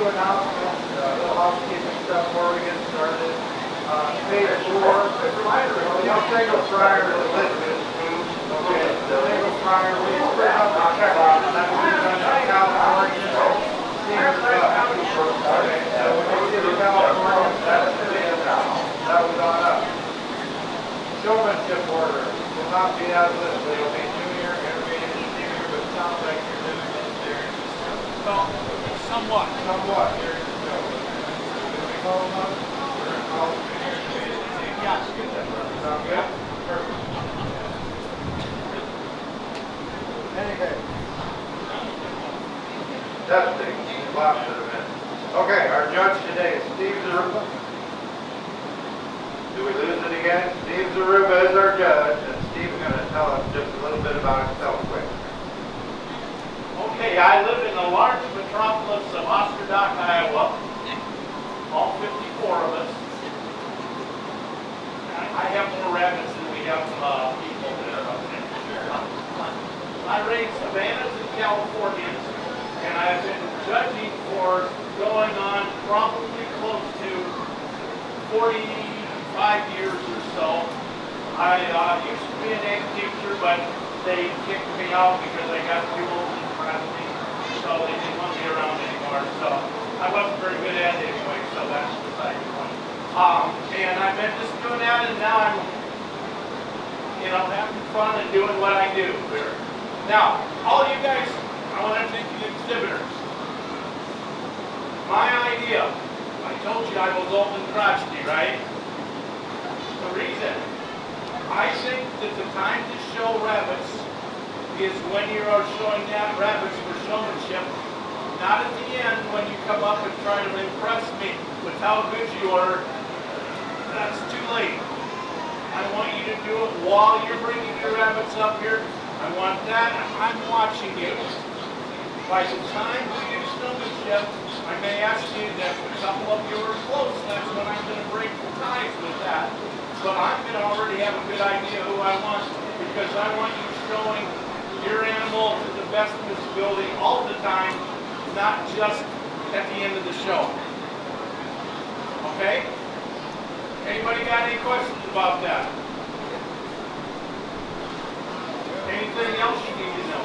announcements, little housekeeping stuff before we get started. Page 4, no single prior to Elizabeth. Okay, the single prior, we split up the check off, and that's what we've done in California. Okay, so when we did the California, that's the day of that was on us. Showmanship order will not be as listed. It'll be junior, intermediate, senior, but it sounds like you're doing it there. Well, somewhat. Somewhat. Here's the show. Did we call them up? We're going to call them junior, intermediate, senior. Yeah. Sound good? Perfect. Anything? Testing. Clap to the minute. Okay, our judge today is Steve Zaruba. Do we lose it again? Steve Zaruba is our judge, and Steve's going to tell us just a little bit about himself quick. Okay, I live in the large metropolis of Oscar-Dock, Iowa. All 54 of us. I have more rabbits than we have people there up there. I raise Savannahs and Californians, and I've been judging for going on probably close to 45 years or so. I used to be an egg teacher, but they kicked me out because I got too old and crafty, so they didn't want me around anymore. So I wasn't very good at it anyway, so that's beside the point. And I've been just doing that, and now I'm, having fun and doing what I do here. Now, all you guys, I want to thank the exhibitors. My idea, I told you I was old and crotchety, right? The reason, I think that the time to show rabbits is when you are showing that rabbits for showmanship, not at the end when you come up and try to impress me with how good you are. That's too late. I want you to do it while you're bringing your rabbits up here. I want that. I'm watching you. By the time we do showmanship, I may ask you that a couple of you are close. That's when I'm going to break the ties with that. But I'm going to already have a good idea who I want, because I want you showing your animal to the best of its ability all the time, not just at the end of the show. Okay? Anybody got any questions about that? Anything else you need to know?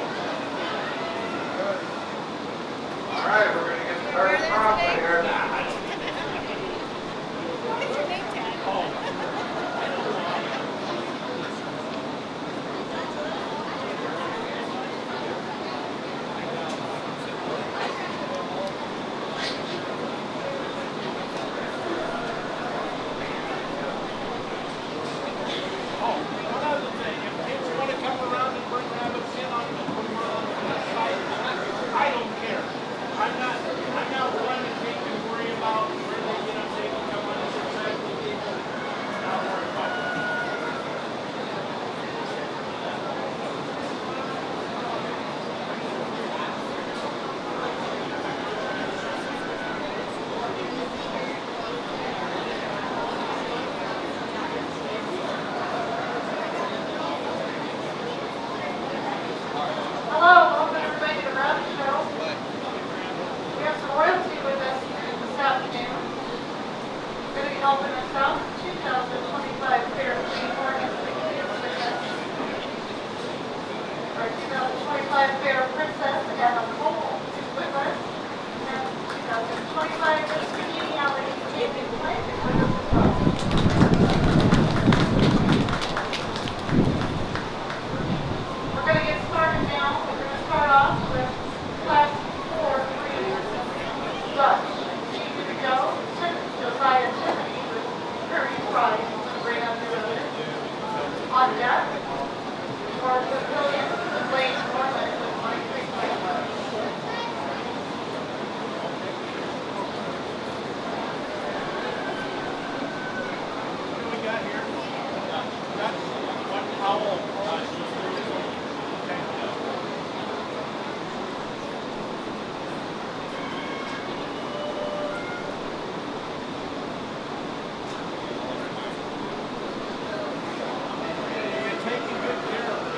All right, we're going to get started promptly here. Taking good care of it.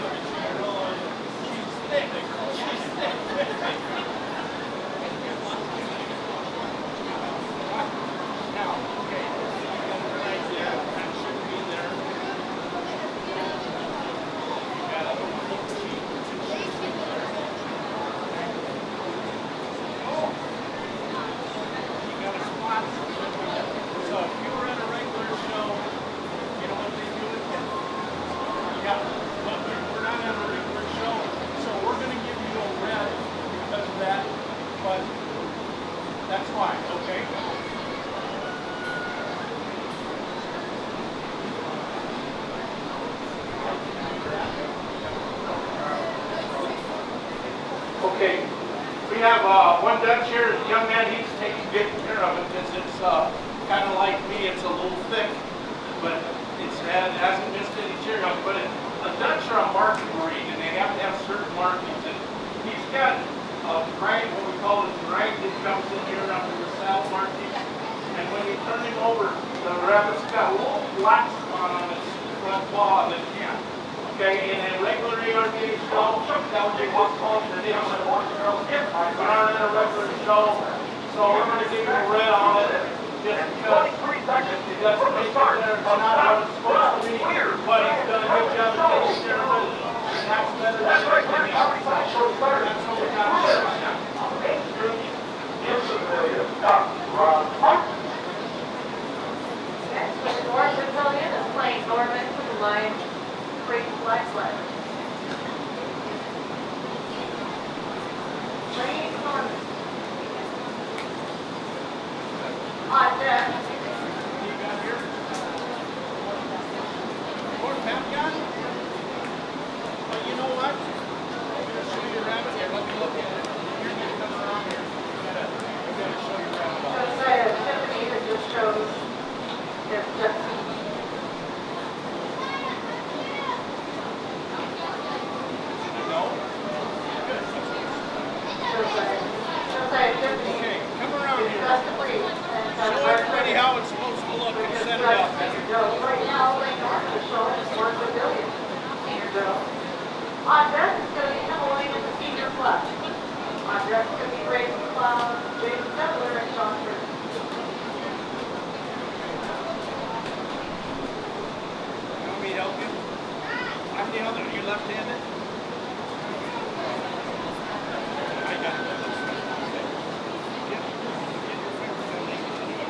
Okay, we have one Dutch here, a young man, he's good care of it because it's kind of like me, it's a little thick, but it hasn't missed any Cheerios. But a Dutch are a marking breed, and they have to have certain markings. And he's got a drag, what we call a drag that comes in here under the saddle marking. And when you turn him over, the rabbit's got a little black spot on its front paw that can't. Okay, in a regular ARDA show, that would be what's called traditional. We're not in a regular show, so we're going to give him a red on it, just because it doesn't make it there. It's not how it's supposed to be, but he's done a good job of taking care of it, and that's better than anything else. That's what we got to do now. Next, with the North Pavilion is playing Norman for the Lion Creek Flag Flag. Playing Norman. On deck. You got here? Or Papillon? But you know what? I'm going to show you a rabbit here. Let me look at it. You're going to come around here. You got to show your rabbit off. Josiah Tiffany that just shows their just. No? Josiah Tiffany. Okay, come around Is here. just a breed. And Show everybody how it's supposed to look and set it up. Right now, Lake Norman is showing us North Pavilion. On deck is going to be Himalayan and the Senior Club. On deck is going to be Grayson McLeod, James Settler, and Sean Bruce. You want me to help you? I'm the other. You left-handed? I got it. Get your finger down there.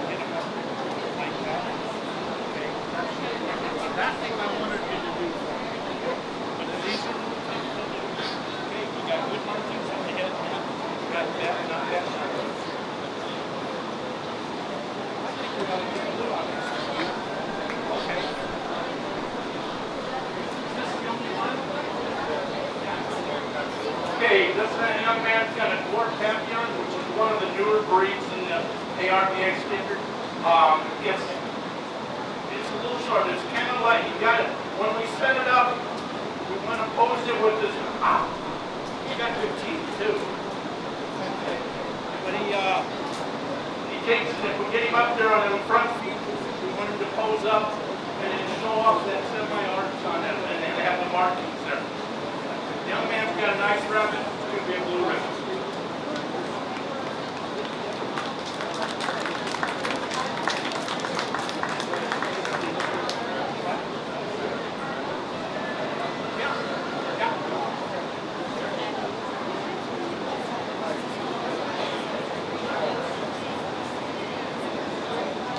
Get him up like that. Okay. That thing I wanted you to do for me. But these are the things to do. Okay, you got good markings on the head now. You got that, not that. I think we ought to get a little on this. Okay. Is this the only one? Okay, this young man's got a dwarf Papillon, which is one of the newer breeds in the ARBA standard. It's a little short. It's kind of like you got it. When we set it up, we want to pose it with this. He got good teeth too. Okay. But he takes it. If we get him up there on the front feet, we want him to pose up and then show off that semi-arch on it and then have the markings there. The young man's got a nice rabbit. It's going to be a blue rabbit.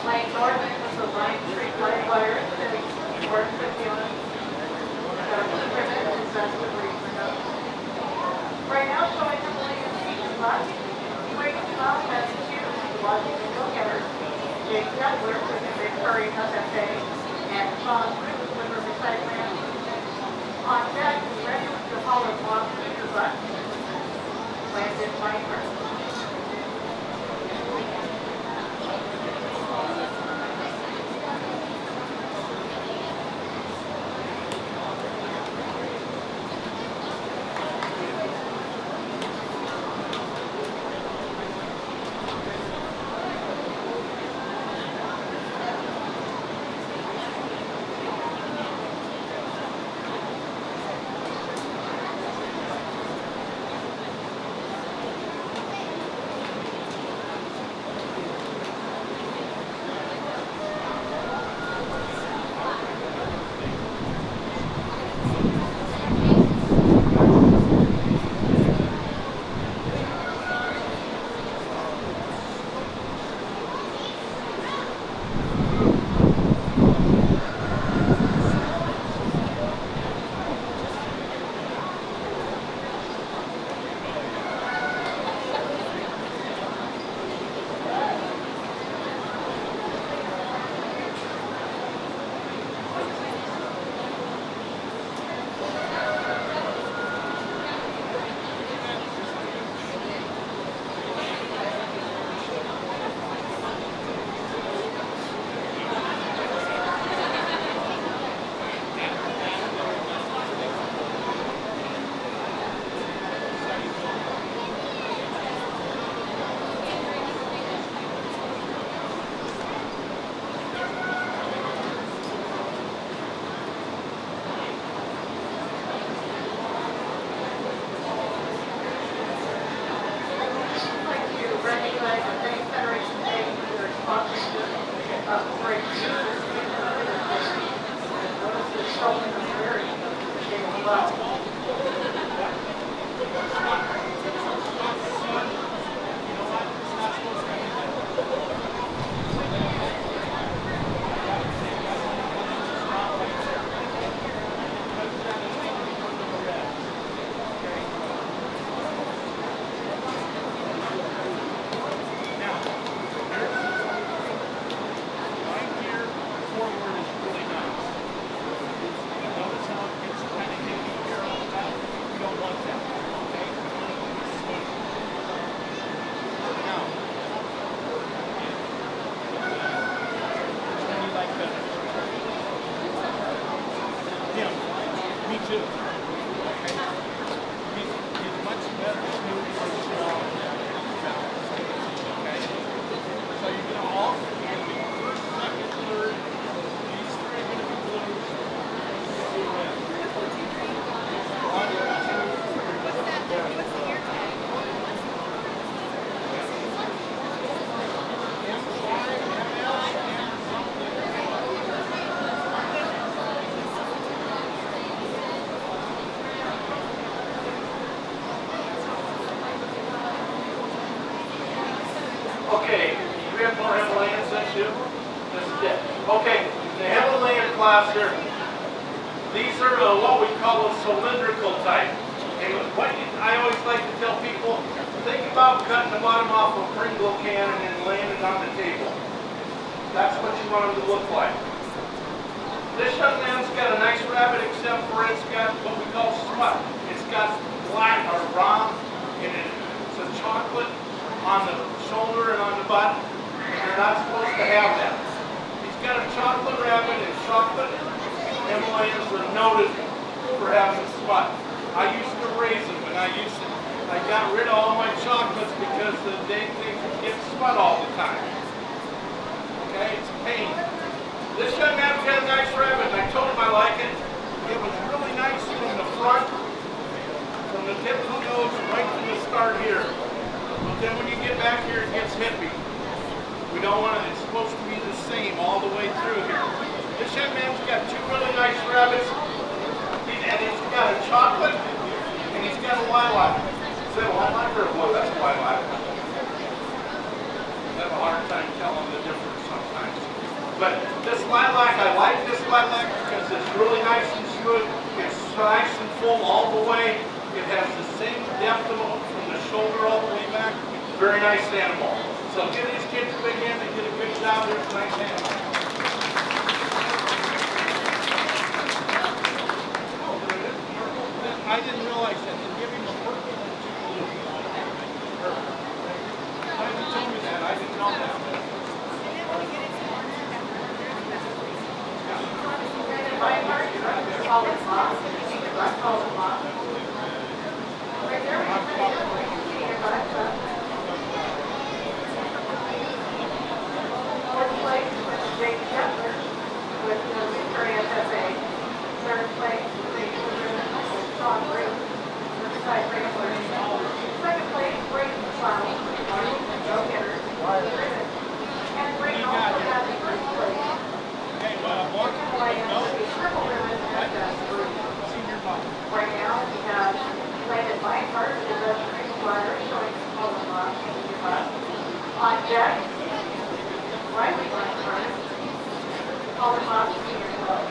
Lake Norman is the Lion Creek Flag Flyers, and North Pavilion. Right now, showing Himalayan Senior Club, Grayson McLeod has two Washington go-getters, Jake Settler with the Victoria FFA, and Sean Bruce with the Recycling. On deck is ready with the Hollow Block Senior Buck, Landon Piper. well. Okay, do we have more Himalayan too? This is it. Okay, the Himalayan class here, these are what we call a cylindrical type. Okay, I always like to tell people, think about cutting the bottom off a Pringle can and then laying it on the table. That's what you want them to look like. This young man's got a nice rabbit except for it's got what we call smut. It's got black or brown in it. It's a chocolate on the shoulder and on the butt. You're not supposed to have that. He's got a chocolate rabbit, and chocolate Himalayans are noted for having smut. I used to raise them, and I got rid of all my chocolates because the dang things would get smut all the time. Okay, it's a pain. This young man's got a nice rabbit, and I told him I like it. It was really nice from the front, from the tip of the nose right to the start here. But then when you get back here, it gets hippie. We don't want it, it's supposed to be the same all the way through here. This young man's got two really nice rabbits, and he's got a chocolate, and he's got a lilac. Is that a lilac or a blue? That's a lilac. I have a hard time telling the difference sometimes. But this lilac, I like this lilac because it's really nice and smooth. It's nice and full all the way. It has the same depth of from the shoulder all the way back. Very nice animal. So give these kids a big hand. They did a good job. There's a nice animal. Oh, there it is. I didn't realize that. They give him a purple and two blue. Perfect. Why didn't you tell me that? I didn't know that. Solid moss, solid moss. Right there, fourth place with Jake Kepler with the Victoria FFA. Third place with Sean Bruce with Side Wrangler. Second place, Brayden Clown, go-getter, and Brayden also got the first place. Triple ribbon at right now, we have landed by card with the triple ladder showing Kalona on deck. Riley by card, Kalona Senior Club.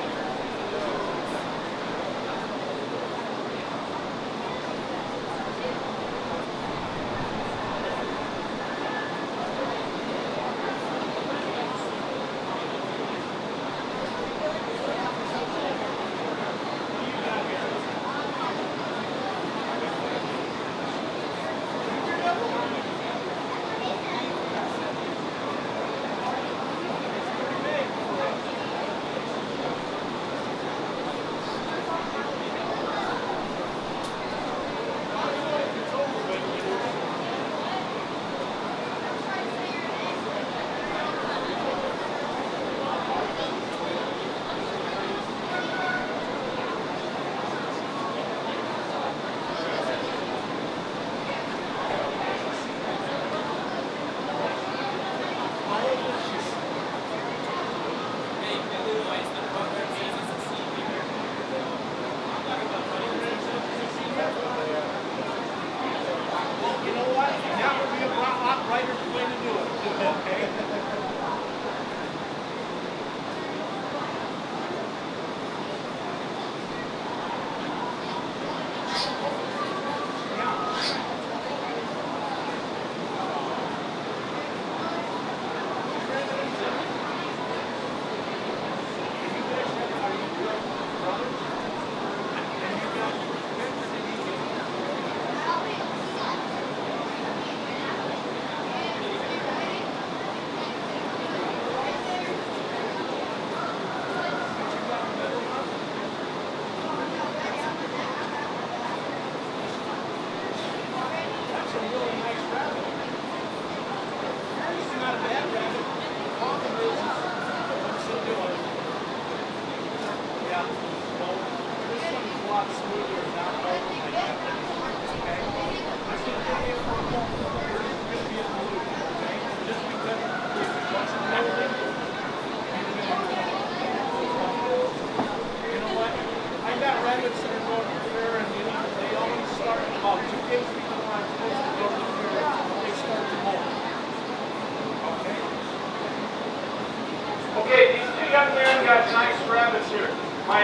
My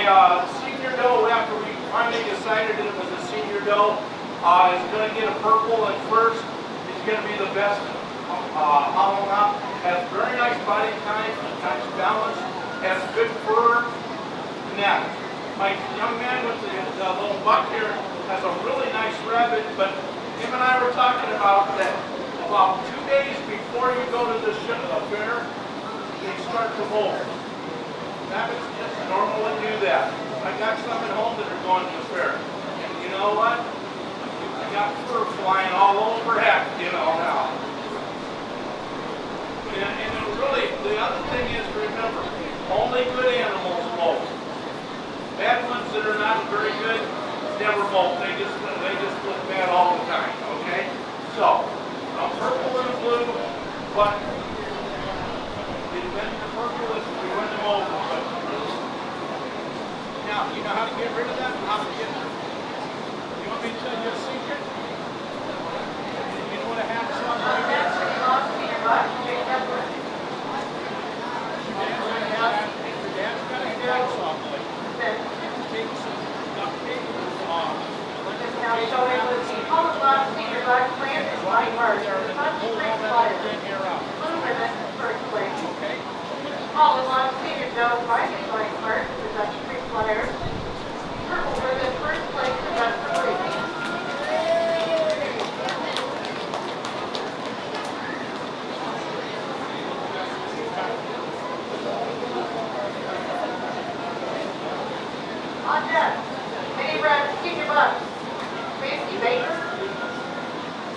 senior doe, after we finally decided that it was a senior doe, is going to get a purple at first. He's going to be the best Kalona. Has very nice body type, nice balance, has good fur, neck. My young man with the little buck here has a really nice rabbit, but him and I were talking about that about 2 days before you go to the fair, they start to molt. Rabbits just normally do that. I got some at home that are going to the fair. And you know what? I got fur flying all over heck, now. And really, the other thing is, remember, only good animals molt. Bad ones that are not very good never molt. They just look bad all the time, okay? So, purple and blue, but it's been purple if we win them over. But now, you know how to get rid of that? How to get it? You want me to tell you a secret? You know what a hacksaw blade is? Your dad's got a hacksaw blade. Take some duct tape off. Now showing the Kalona senior buck planted by March. Blue ribbon, first place. Okay. Kalona senior doe riding by March, the Dutch Creek Flyers. Purple ribbon, first place, the Dutch Creek. On deck, mini red senior buck. Tracy Baker,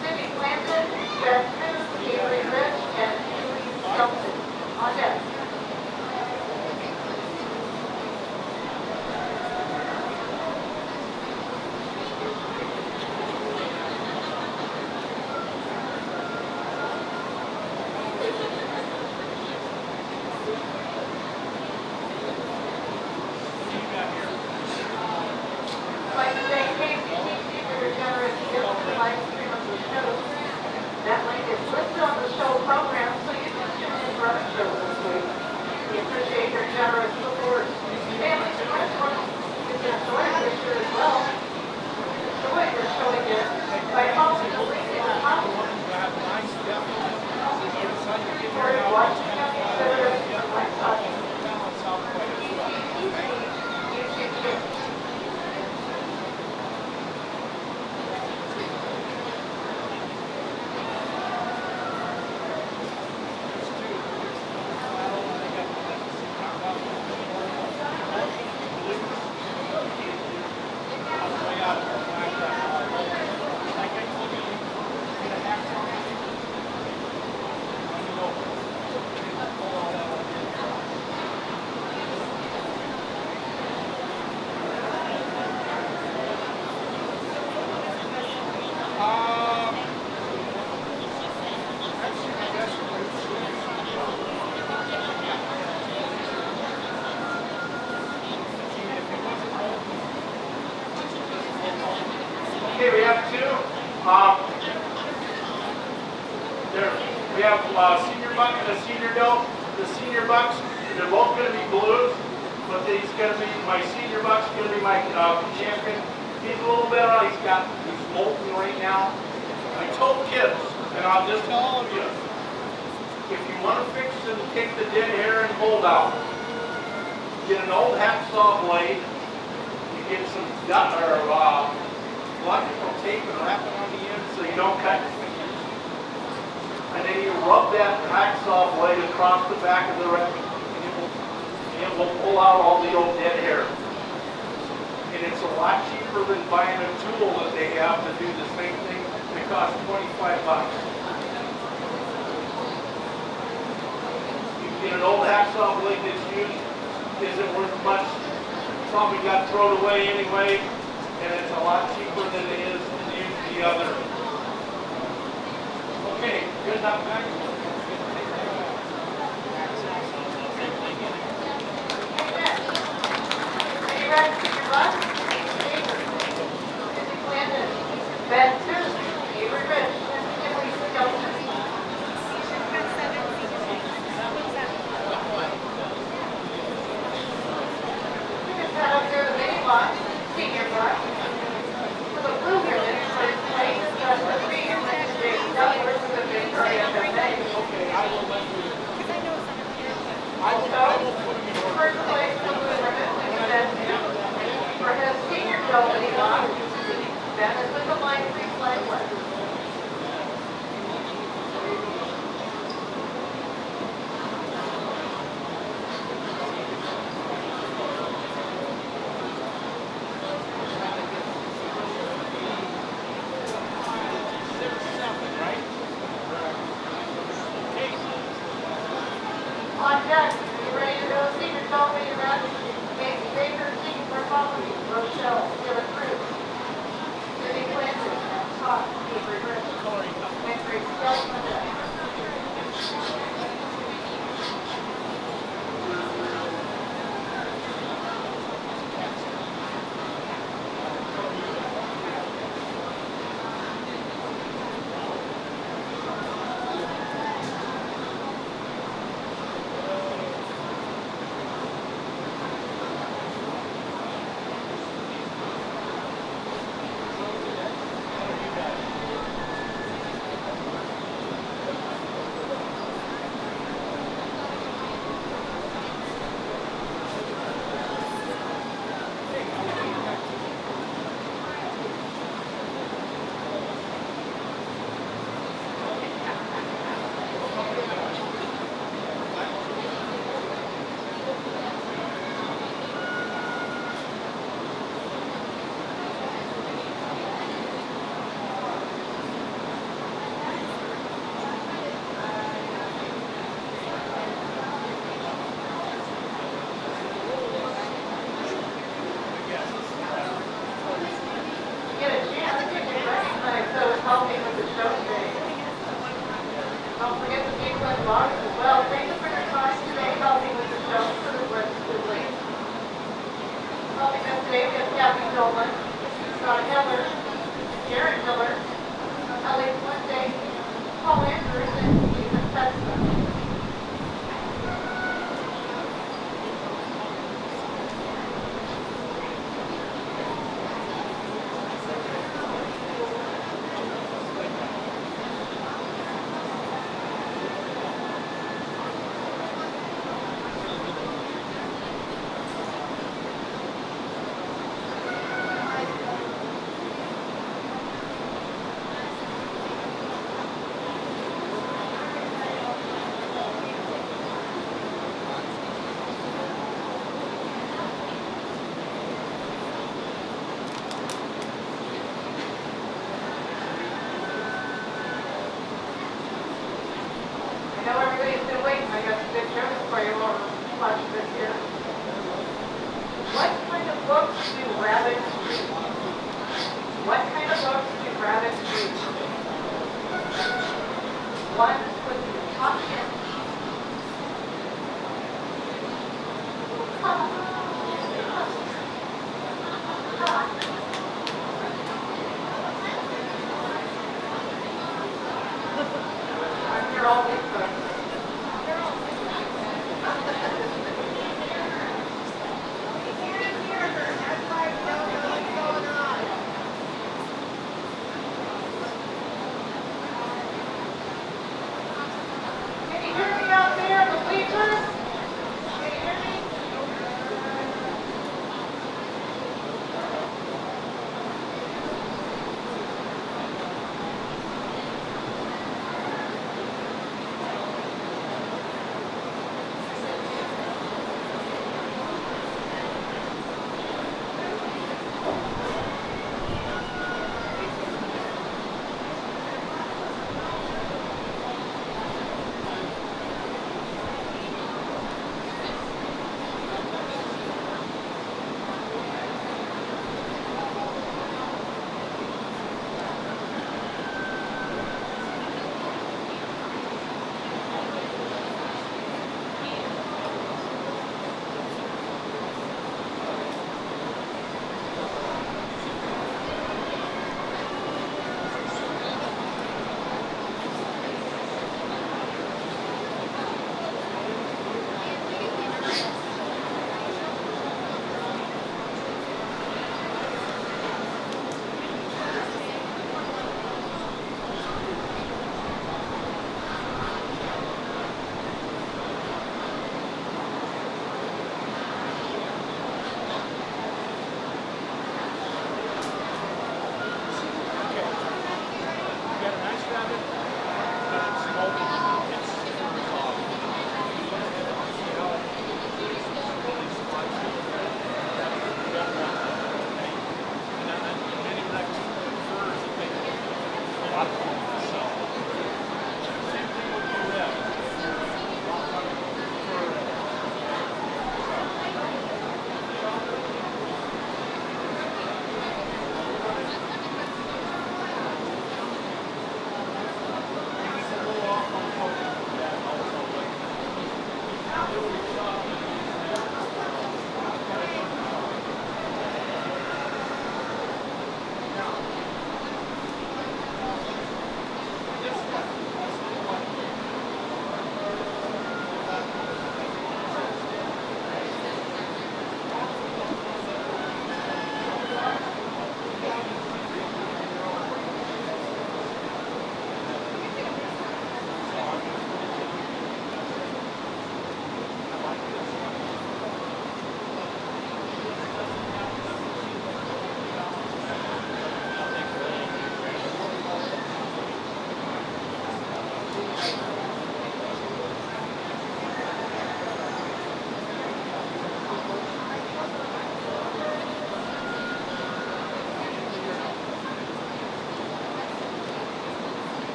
Cindy Clanton, Jeff Cruz, Avery Rich, and Julie Shelton. On deck. I'd like to thank KCTC for their generous gift to the live stream of the show. That link is listed on the show program, so you can tune in for our show this week. We appreciate your generous support. Families and restaurants, you can enjoy this year as well. Enjoy your show again by following the link in the top. Or watching us consider it a lifestyle. KCTC YouTube channel. Okay, we have two. We have senior buck and a senior doe. The senior bucks, they're both going to be blues, but he's going to be, my senior buck's going to be my champion. He's a little better. He's molting right now. I told kids, and I'll just tell all of you, if you want to fix and take the dead hair and mold out, get an old hacksaw blade. You get some electrical tape and wrap it on the end so you don't cut your fingers. And then you rub that hacksaw blade across the back of the rabbit, and it will pull out all the old dead hair. And it's a lot cheaper than buying a tool that they have to do the same thing that costs $25. You can get an old hacksaw blade that's used, isn't worth much, probably got thrown away anyway, and it's a lot cheaper than it is to use the other. Okay, good enough back. Ben Two, Avery Rich, and Julie Skelton. opening lot. That is with the line free flagway. On deck, you ready to go see your Dolby around? Maybe Baker, King, Bartholomew, Rochelle, Taylor Cruz, City Clancy, Scott, Avery Rich, and Grace Kelly on deck. Get a chance to get ready tonight, so it's helping with the show today. Don't forget the big red box as well. Thank you for your time today, helping with the show for the rest of the week. Helping us today, we have Kathy Dolan, Scott Heller, Jared Miller, Ellie Fuente, Paul Andrews, and Ethan Petson.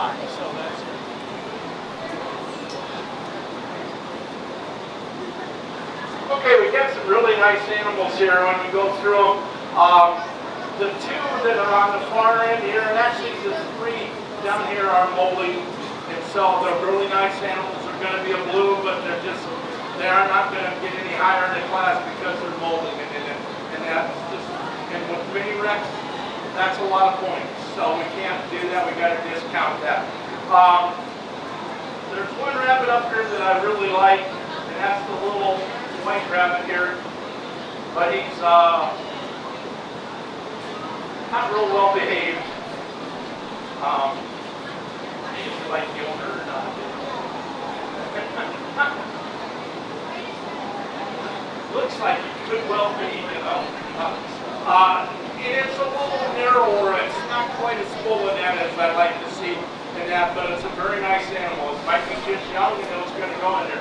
fine, so that's it. Okay, we got some really nice animals here when you go through them. The two that are on the far end here, and actually the three down here are molding. And so the really nice animals are going to be a blue, but they are not going to get any higher in the class because they're molding. And that's just, and with mini Rex, that's a lot of points. So we can't do that, we got to discount that. There's one rabbit up here that I really like, and that's the little white rabbit here. But he's not real well behaved. He's like the owner or not. Looks like it could well be, you know. It's a little narrower. It's not quite as full in that as I'd like to see in that, but it's a very nice animal. It might be just young and it's going to go in there.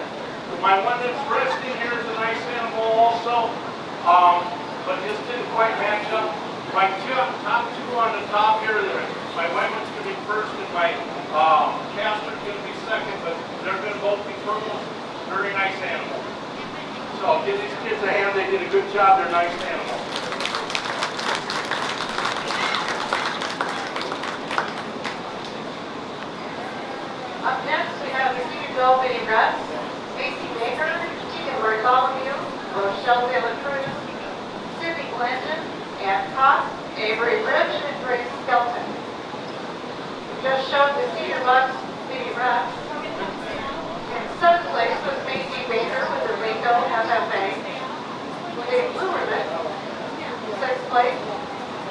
My one that's resting here is a nice animal also, but just didn't quite match up. My top two on the top here, my white one's going to be first and my caster's going to be second, but they're going to both be purple. Very nice animal. So give these kids a hand. They did a good job. They're nice animals. Up next, we have the Senior Bill Mini Rex, Macy Baker, Keegan Bartholomew, Rochelle De La Cruz, Sydney Clinton, Ann Cox, Avery Rich, and Grace Skelton. We just showed the Senior Bucks Mini Rex. In seventh place was Macy Baker with the Waco FFA with a blue ribbon. Sixth place,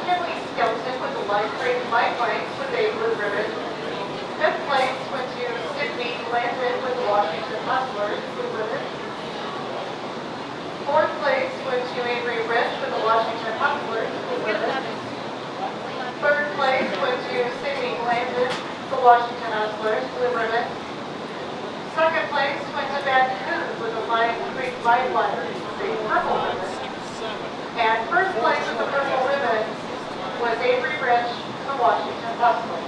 Kinley Skelton with the light green light blanks with a blue ribbon. Fifth place went to Sydney Landon with the Washington Hustlers, blue ribbon. Fourth place went to Avery Rich with the Washington Hustlers, blue ribbon. Third place went to Sydney Landon, the Washington Hustlers, blue ribbon. Second place went to Baton Rouge with the Lion Creek Lightliners, the purple ribbon. And first place with the purple ribbon was Avery Rich, the Washington Hustlers.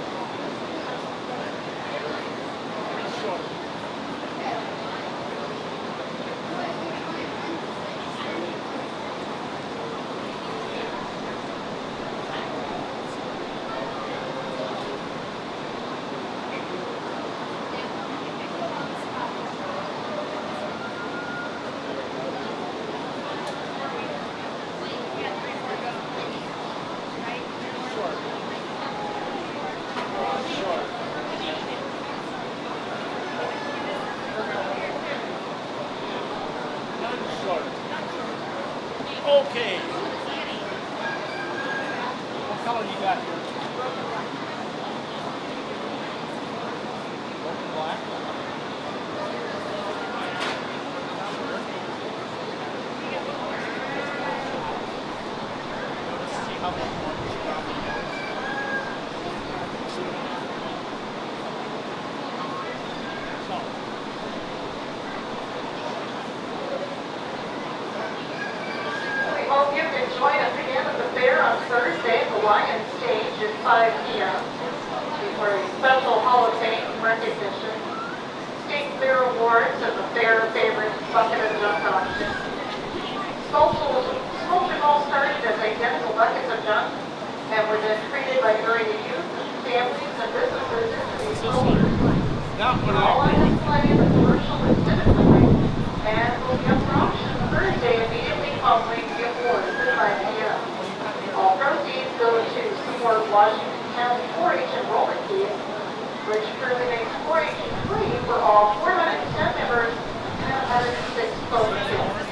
Okay. What color you got here? Black. Let's see how much more this probably has. So. Hope you can join us again at the fair on Thursday at the Lion Stage at 5 p.m. for a special Hall of Fame recognition. State Fair Awards and the Fair Favorite Bucket of Junk auction. Sculptures all started as identical buckets of junk and were then treated by area youth, families, and businesses into these sculptures. All on display in the commercial exhibit center and will be up for auction Thursday immediately following the awards at 5 p.m. All proceeds go to support Washington County 4-H enrollment fees, which currently makes 4-H free for all 410 members and 106 voting kids.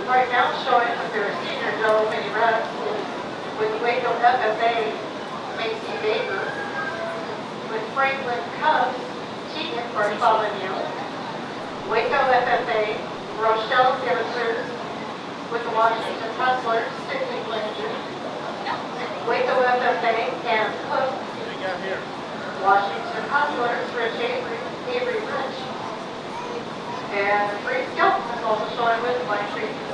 Right now showing that their Senior Joe Mini Rex with Waco FFA, Macy Baker, with Franklin Cubs, Keegan Bartholomew, Waco FFA, Rochelle De La Cruz, with the Washington Hustlers, Sydney Landon, Waco FFA, and Cook, They got here. Washington Hustlers, Rich Avery Rich, and Bree Skelton is also showing with license.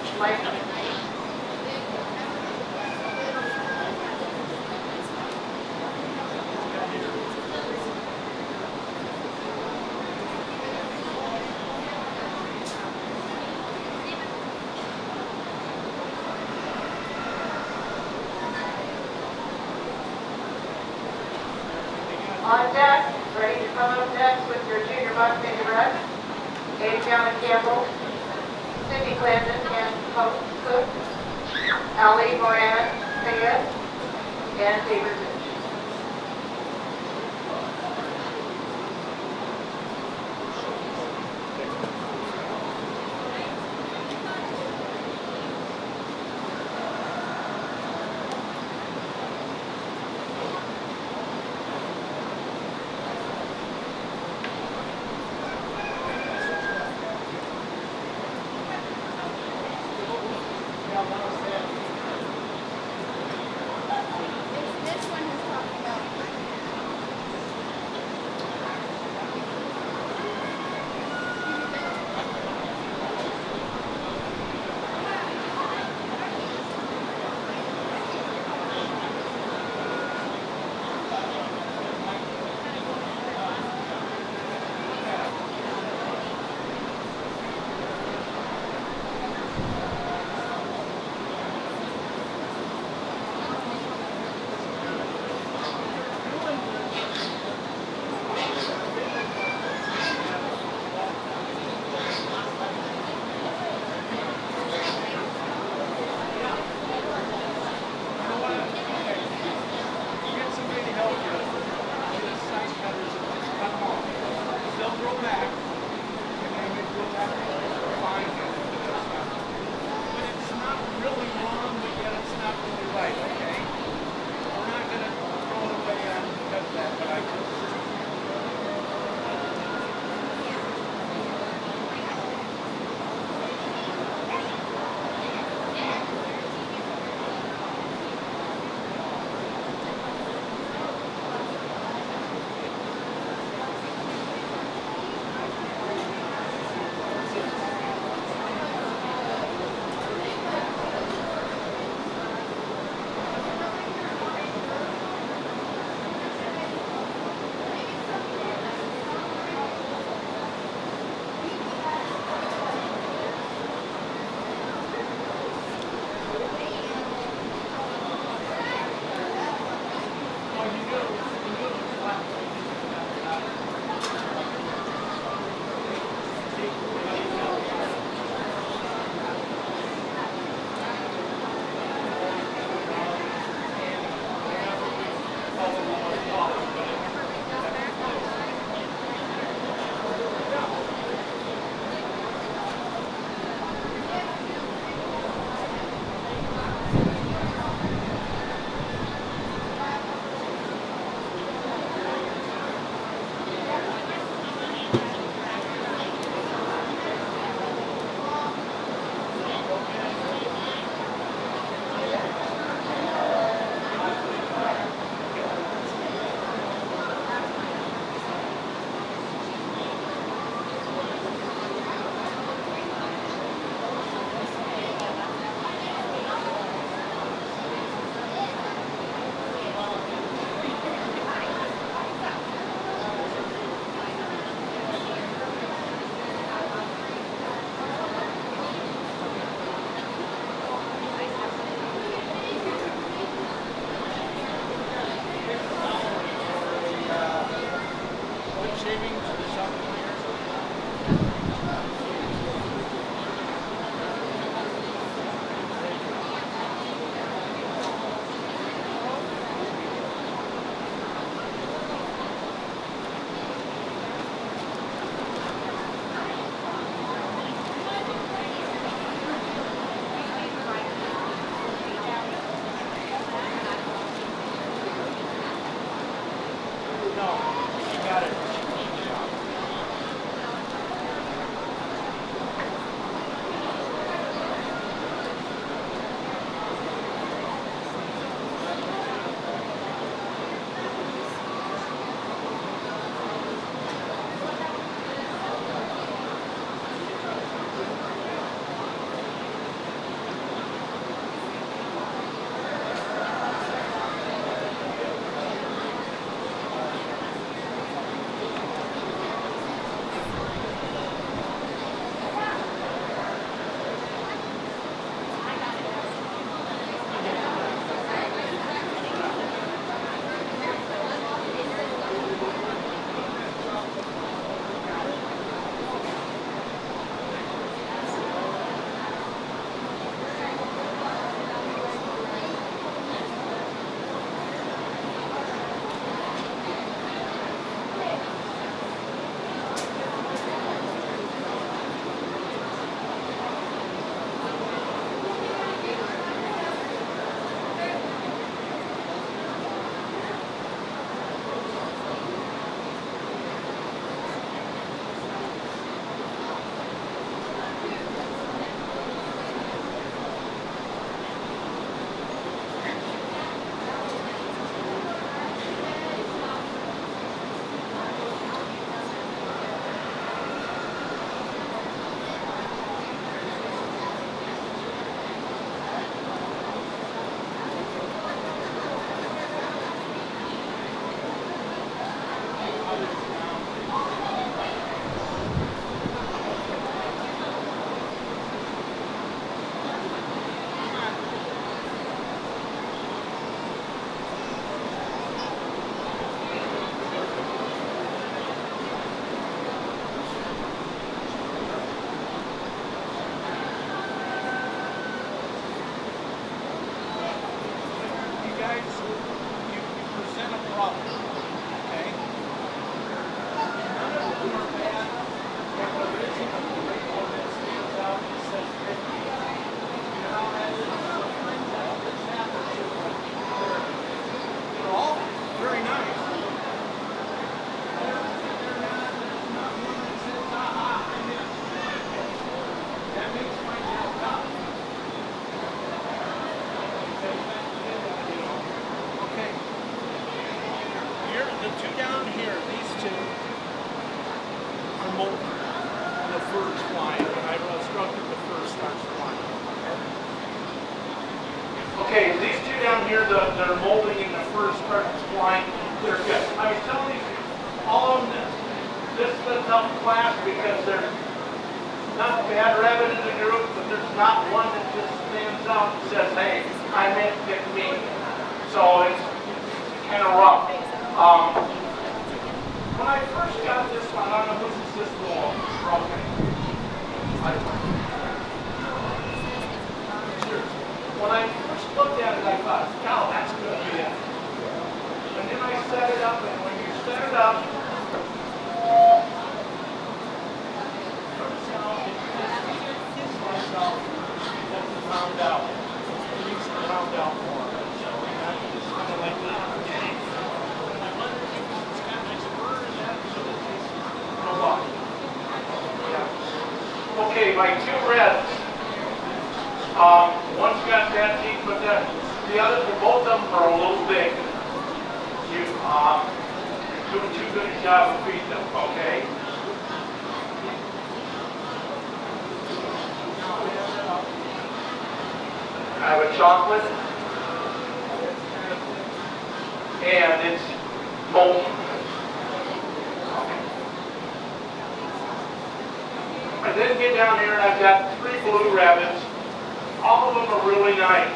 On deck, ready to come up next with your junior boxing direct, Adriana Campbell, Cindy Glendon, and Cook, Ali Moran, Fayette, and David Rich. This one was talking about. color. Okay? None of them are bad, but there isn't a great one that stands out and says 50. You know how that is? Sometimes that just happens. They're all very nice. They're not one that says, aha, I'm in. That makes my job tough. Okay. Here, the two down here, these two are molten. The first line, when I constructed the first starts flying. Okay, these two down here, they're molding in the first starts flying. They're good. I was telling you, all of them, this is a tough class because there's not a bad rabbit in the group, but there's not one that just stands out and says, hey, I meant pick me. So it's kind of rough. When I first got this one, I don't know who's this little broken. When I first looked at it, I thought, oh, that's good. Yeah. And then I set it up, and when you set it up, round out. It needs to round out more. So it's kind of like that. Okay. I wonder if it's got my spur in that so that it's no luck. Yeah. Okay, my two reds. One's got that teeth, but the other, both of them are a little big. You're doing too good a job of feeding them, okay? I have a chocolate, and it's molten. I then get down here and I've got 3 blue rabbits. All of them are really nice,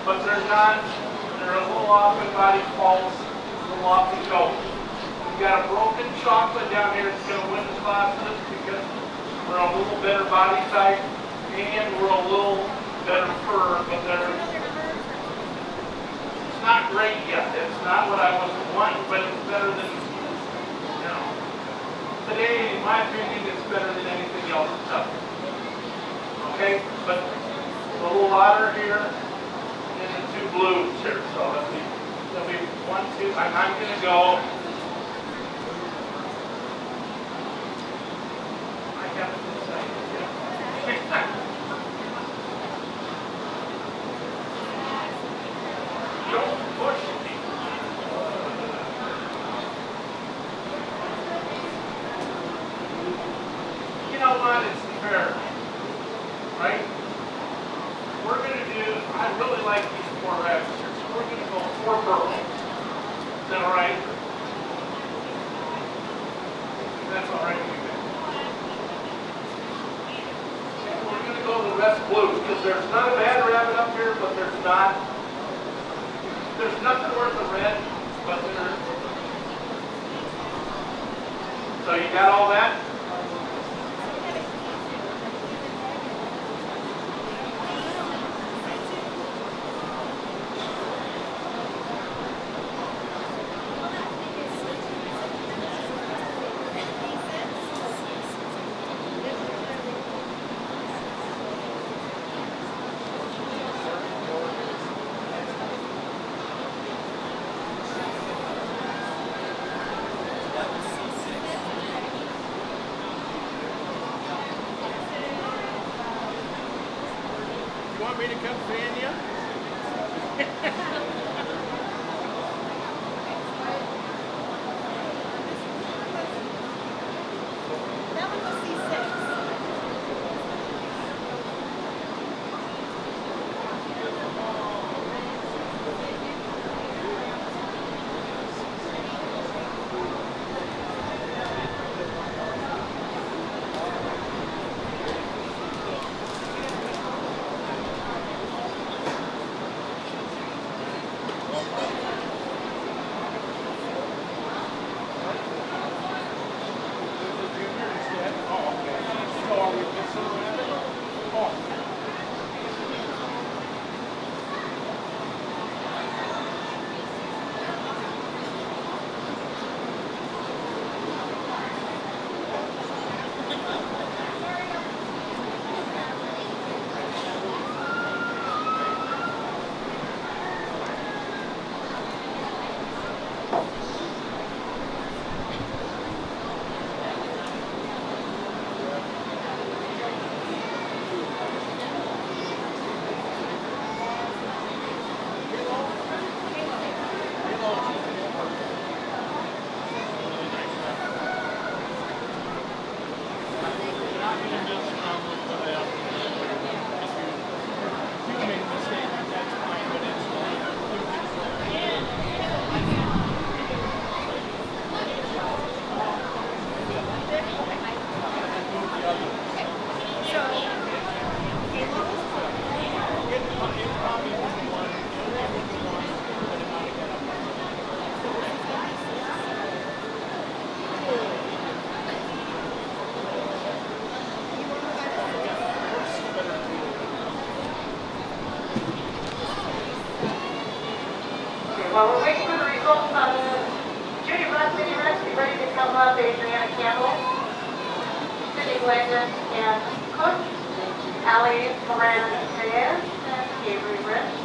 but they're a little off in body faults, a little off in coat. We've got a broken chocolate down here that's going to win the class just because we're a little better body type. And we're a little better fur, but it's not great yet. It's not what I was wanting, but it's better than, you know. Today, in my opinion, it's better than anything else that's up. Okay, but a little otter here, and the 2 blues here. So there'll be 1, 2. I'm going to go. I haven't decided yet. Don't push me. You know what? It's fair. Right? We're going to do, I really like these 4 rabbits here, so we're going to go 4 purple. Is that all right? That's all right with you. And we're going to go the rest blue, because there's not a bad rabbit up here, but there's nothing worth the red, but there's, so you got all that? Want me to come fan you? That one was C6. While we're waiting for the results on the junior black mini rex, be ready to come up. Adriana Campbell, Cindy Landon, and Cook, Allie Moran Diaz, and Avery Rich.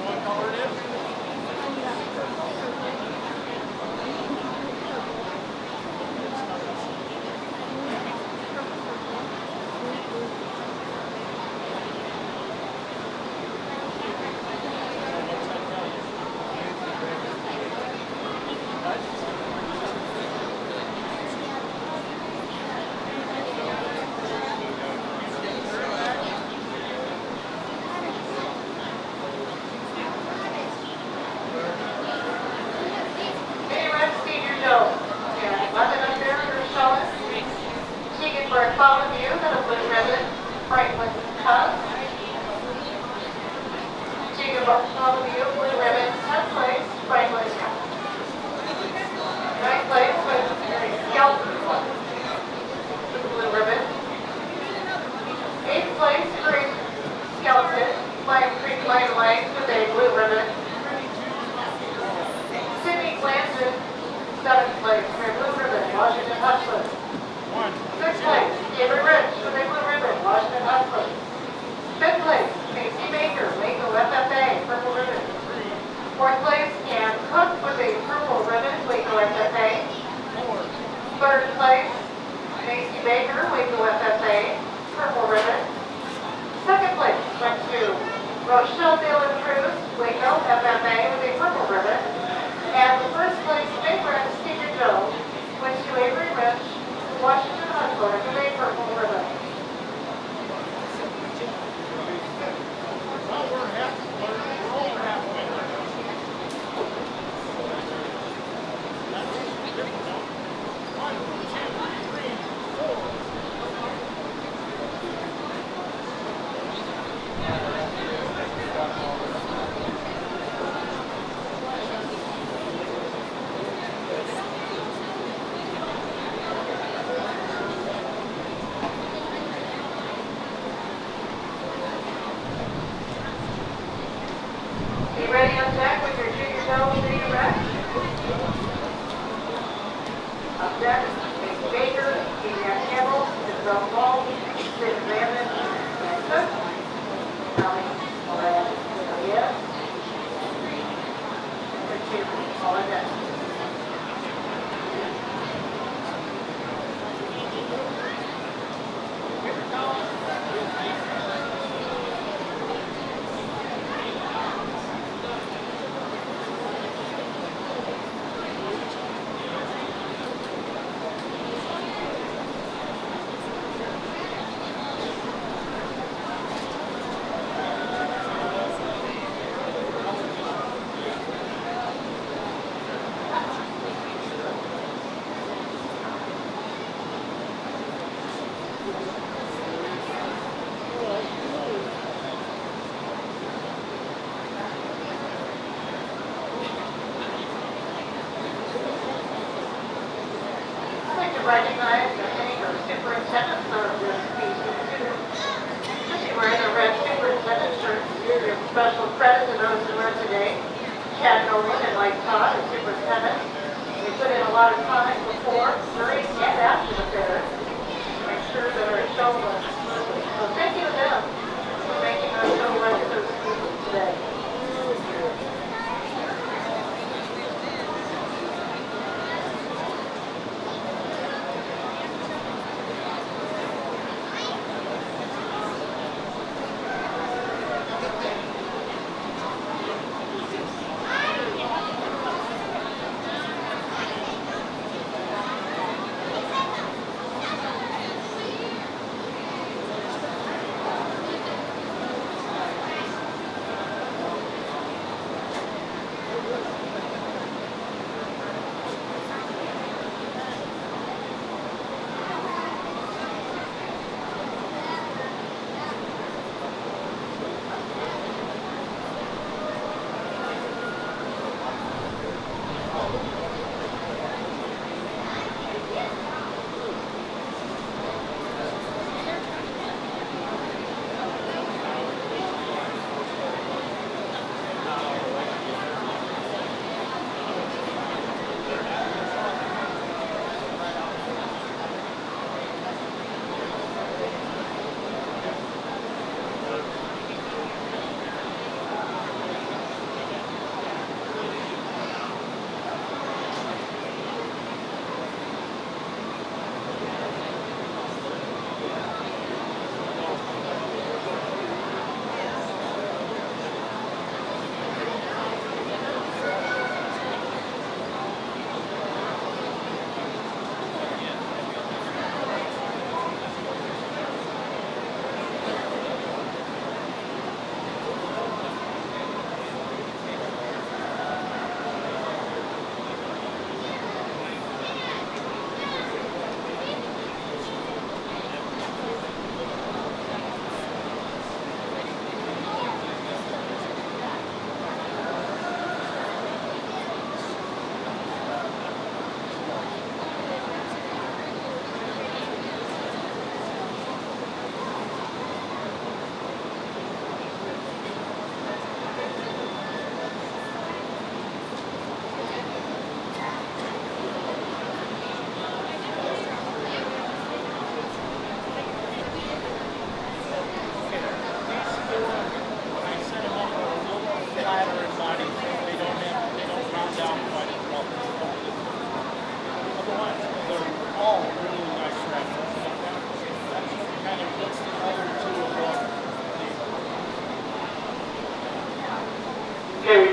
What color it is? Mini Rex Senior Joe, and London up there for showing. Seeking for a follow view, that a blue ribbon, Franklin Cup. Seeking for a follow view, blue ribbon, 10th place, Franklin Cup. 9th place was Skelton with the blue ribbon. 8th place, Green Skeleton, Lion Creek Lion Lane with a blue ribbon. Sydney Glanson, 7th place, with a blue ribbon, Washington Hustler. 6th place, Avery Rich with a blue ribbon, Washington Hustler. 5th place, Macy Baker, Waco FFA, purple ribbon. 4th place, Ann Cook with a purple ribbon, Waco FFA. 3rd place, Macy Baker, Waco FFA, purple ribbon. 2nd place went to Rochelle Dillon Cruz, Waco FFA, with a purple ribbon. And the 1st place, Midwest Senior Joe, went to Avery Rich, Washington Hustler, with a purple ribbon. Well, we're over halfway. One, two, three, four. Be ready on deck with your junior Joe Mini Rex. Up next, Macy Baker, Adriana Campbell, Isabel Ball, Sid Landon, and Cook. Allie Moran Diaz. And two, all in deck. I'd like to recognize the senior superintendents of this KCTC. Should be wearing a red superintendent shirt. Give special credit to those who are today. Chad Nolan and Mike Todd as superintendents. They put in a lot of time before, during, and after the fair to make sure that our show was smooth. So thank you to them for making our show ready for the people today.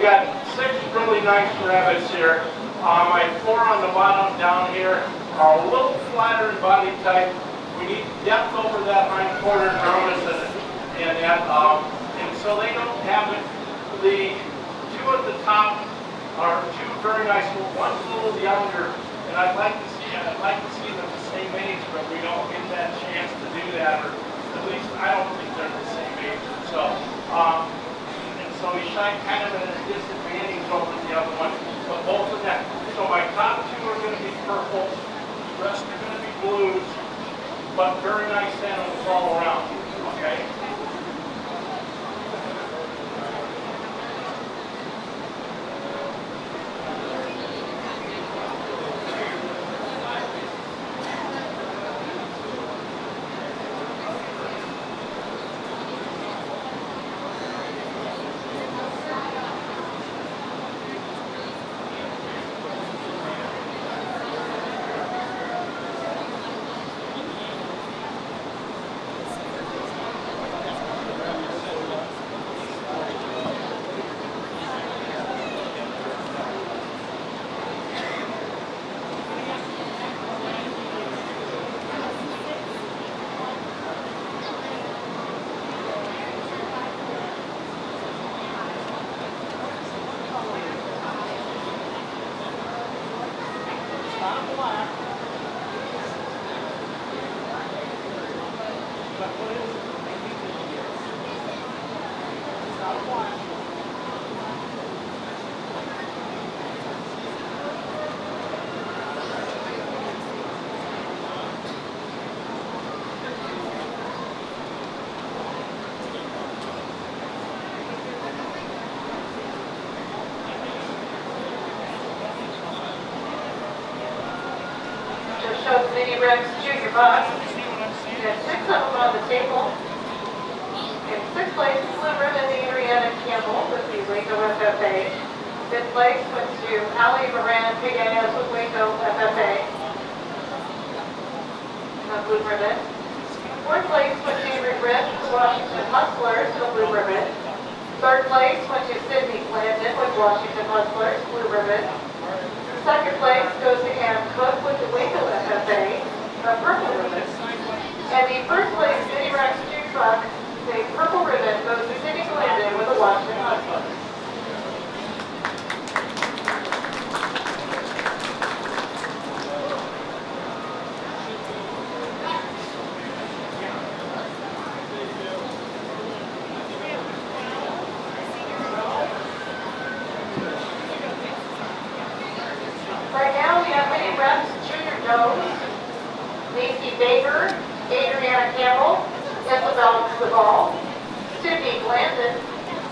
got 6 really nice rabbits here. My 4 on the bottom down here are a little flatter in body type. We need depth over that hind quarter nervous and so they don't have it. The 2 at the top are 2 very nice. One's a little younger, and I'd like to see them the same age, but we don't get that chance to do that, or at least I don't think they're the same age. So, and so we shine kind of at a disadvantage over the other one, but both of them. So my top 2 are going to be purple, the rest are going to be blues, but very nice animals all around. Okay. Shows Mini Rex Junior Box. We got 6 of them on the table. In 6th place, Blue Ribbon, Adriana Campbell with the Waco FFA. 5th place went to Ali Moran Piguez with Waco FFA. Blue Ribbon. 4th place went to Avery Rich with Washington Hustlers with Blue Ribbon. 3rd place went to Sydney Landon with Washington Hustlers, Blue Ribbon. 2nd place goes to Ann Cook with the Waco FFA, purple ribbon. And the 1st place Mini Rex Jukebox, the purple ribbon, goes to Sydney Landon with the Washington Hustlers. Right now we have Mini Rex Junior Nose, Macy Baker, Adriana Campbell, Isabel Duvall, Sydney Blandon,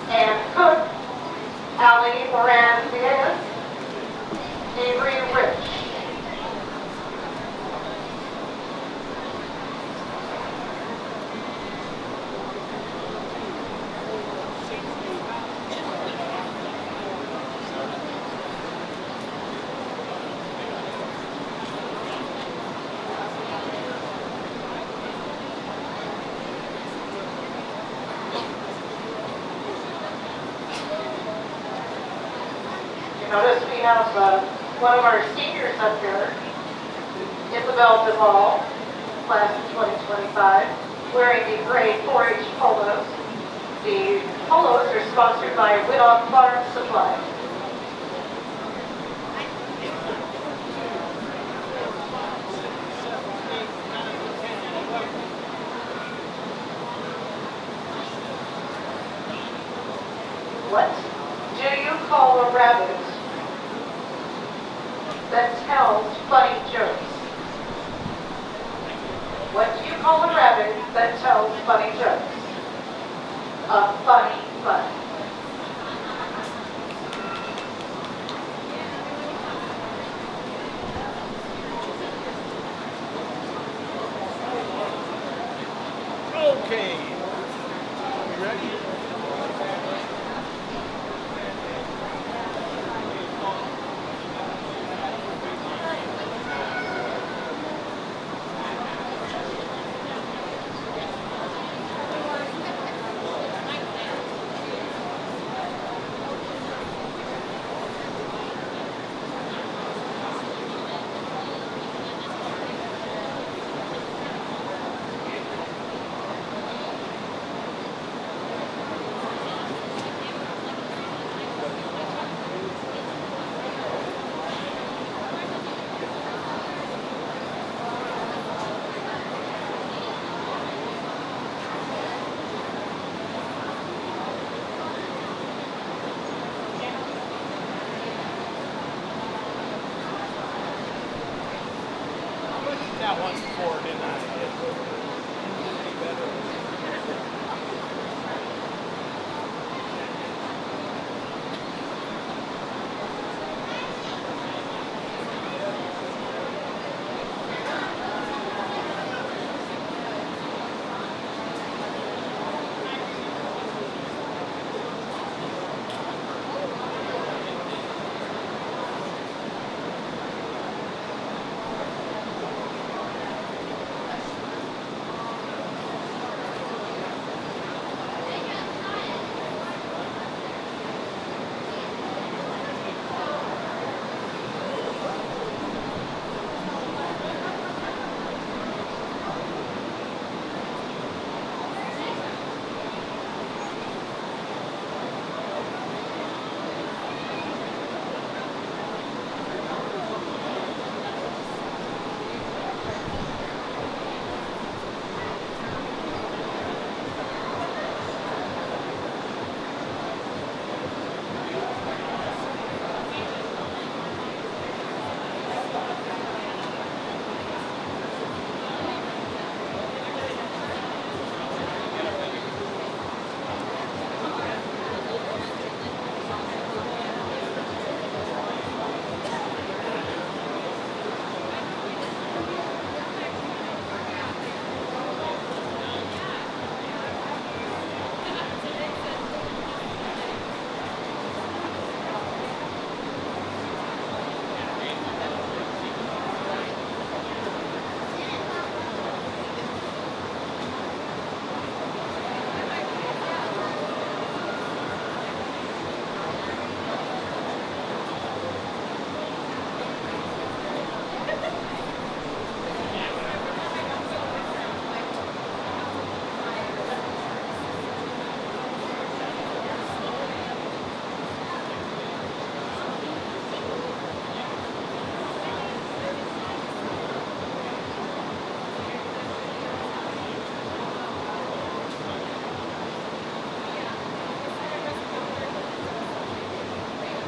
and Cook, Ali Moran Diaz, Avery Rich. Notice we have one of our seniors up here, Isabel Duvall, class of 2025, wearing the gray 4-H polos. The polos are sponsored by Whitlock Farm Supply. What do you call a rabbit that tells funny jokes? What do you call a rabbit that tells funny jokes? A funny bunny. Okay. You ready? that once before, didn't I?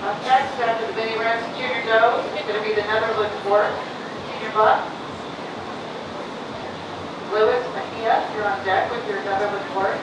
Up next, after the Benny Rance Junior goes, it's going to be the Netherlands Work Junior Buck. Lewis Mejia, you're on deck with your Netherlands Work.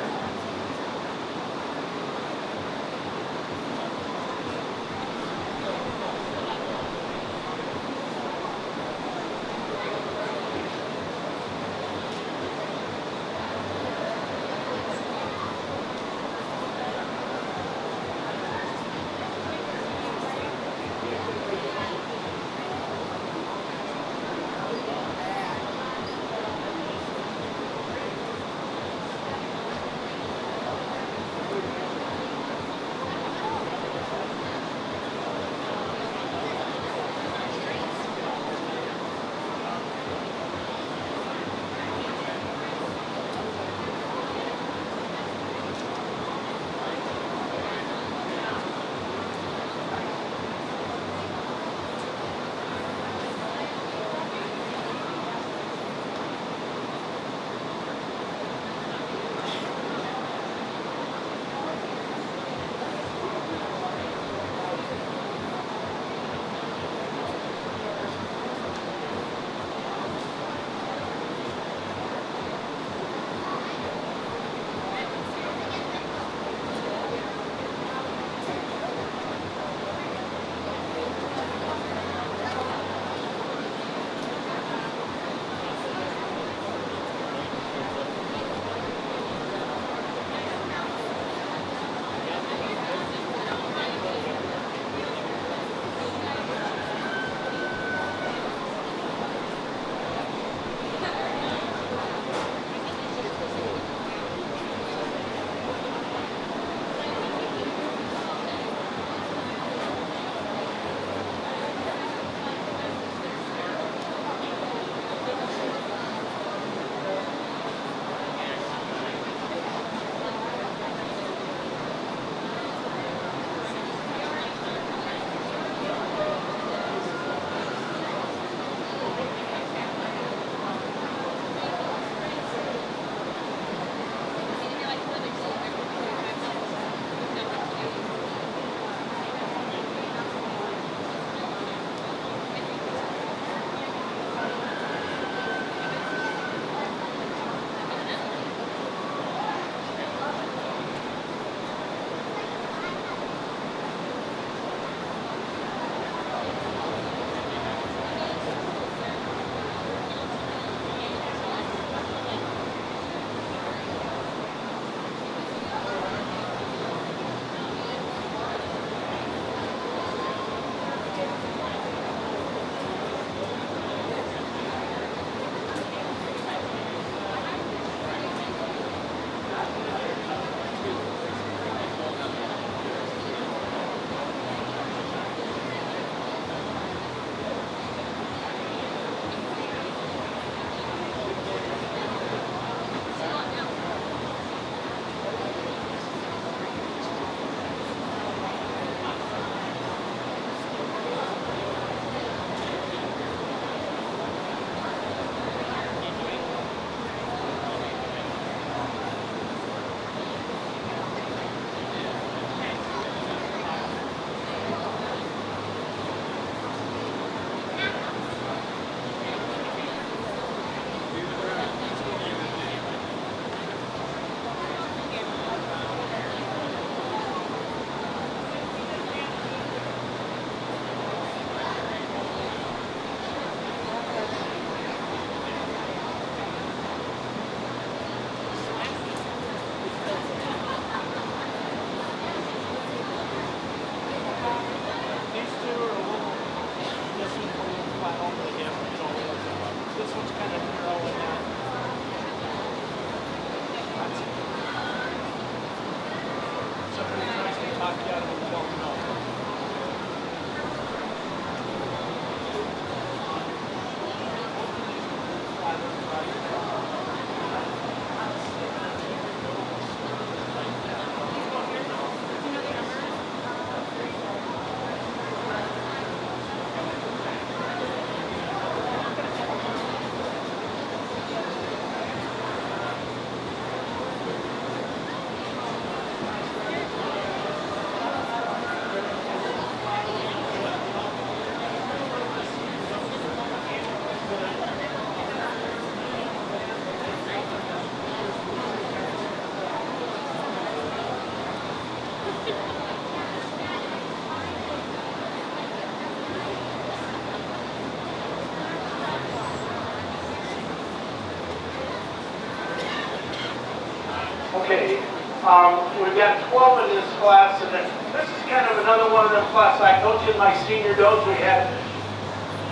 Okay, we've got 12 in this class, and then this is kind of another one of them classes. I told you in my senior dose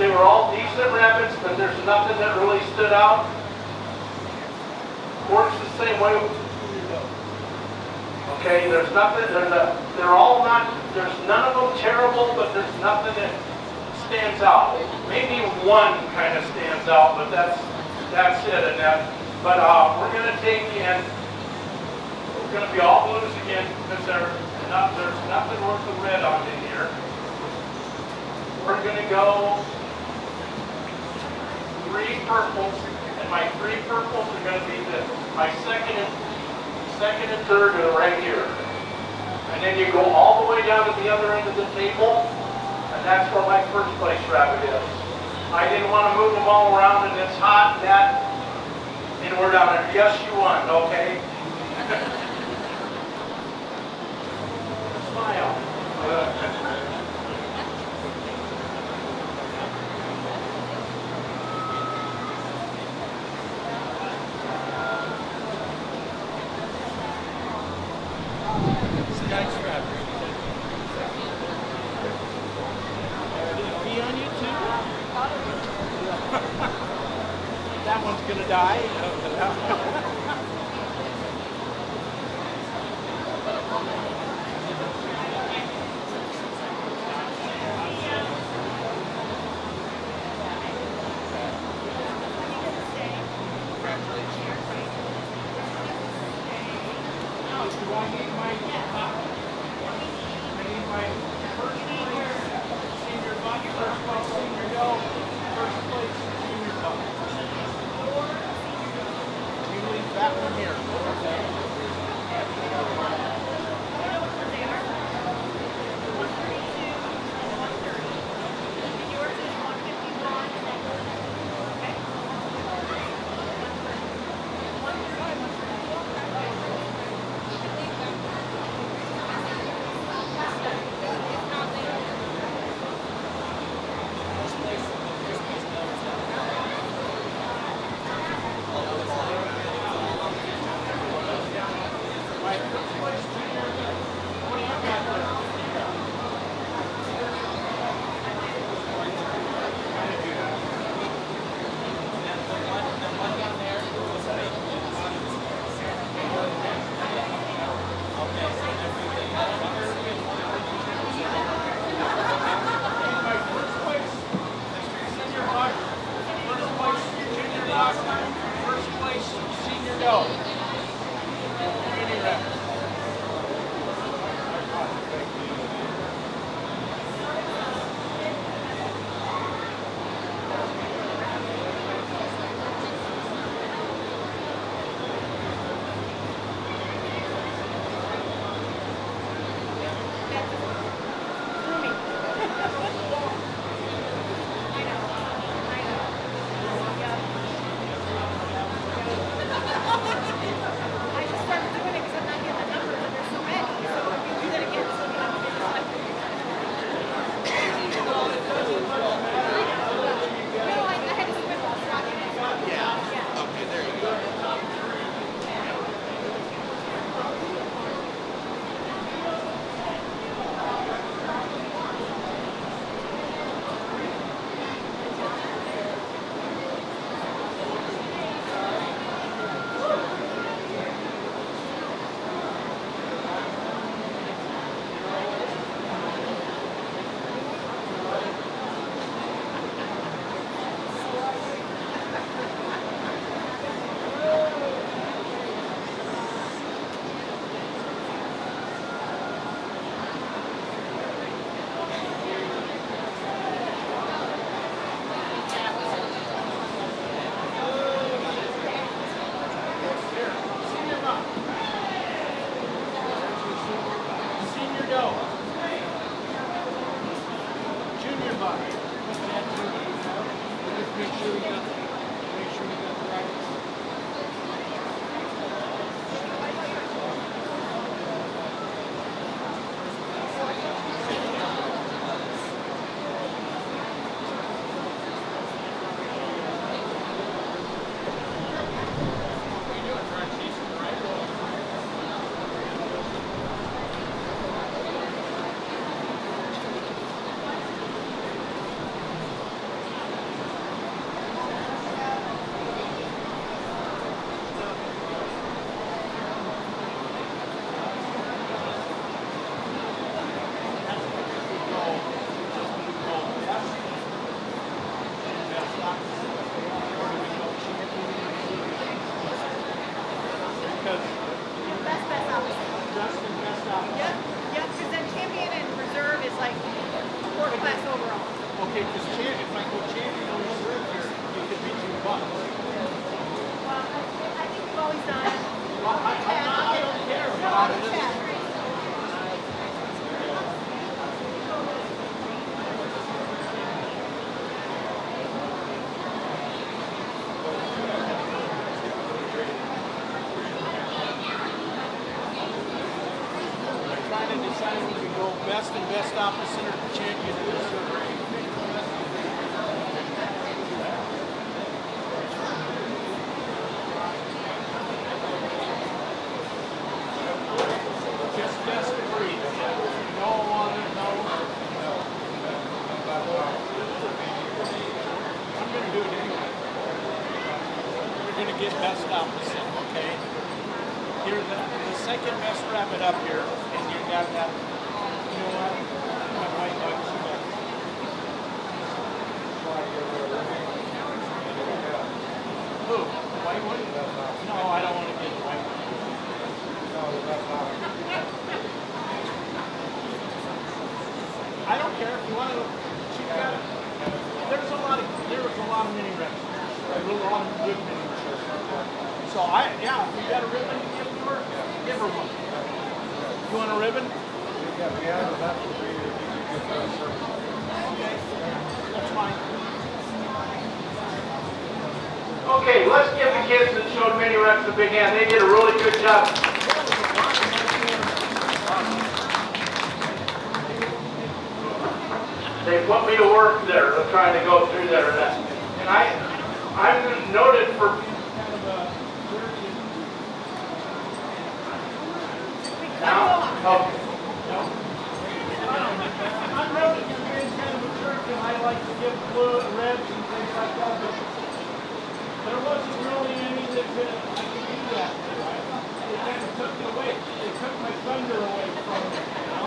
they were all decent rabbits, but there's nothing that really stood out. Works the same way with junior dose. Okay, there's nothing, they're all not, there's none of them terrible, but there's nothing that stands out. Maybe one kind of stands out, but that's it. And but we're going to take in, we're going to be all blues again because there's nothing worth the red on in here. We're going to go 3 purples, and my 3 purples are going to be my second and third are right here. And then you go all the way down to the other end of the table, and that's where my first place rabbit is. I didn't want to move them all around, and it's hot, and we're down there. Yes, you won, okay? Smile. That one's gonna die. go best and best opposite or champion of this. Just best of breed. No water, no. I'm going to do it anyway. You're going to get best opposite, okay? Here, the second best rabbit up here, and you got that, you know what? My white dog, she got. Who? The white one? No, I don't want to get the white one. I don't care if you want to. She's got it. There was a lot of mini reps. There was a lot of good mini reps. So if you got a ribbon to give to her, give her one. You want a ribbon? Yeah, that's the breeder. Okay, that's fine. Okay, let's give the kids that showed mini reps a big hand. They did a really good job. They put me to work there, trying to go through there, and I'm noted for. Now, okay. I'm noted for being kind of a jerk, and I like to give blue, reds, and things like that. But there wasn't really any that I could do that. They kind of took it away. They took my thunder away from me. You know?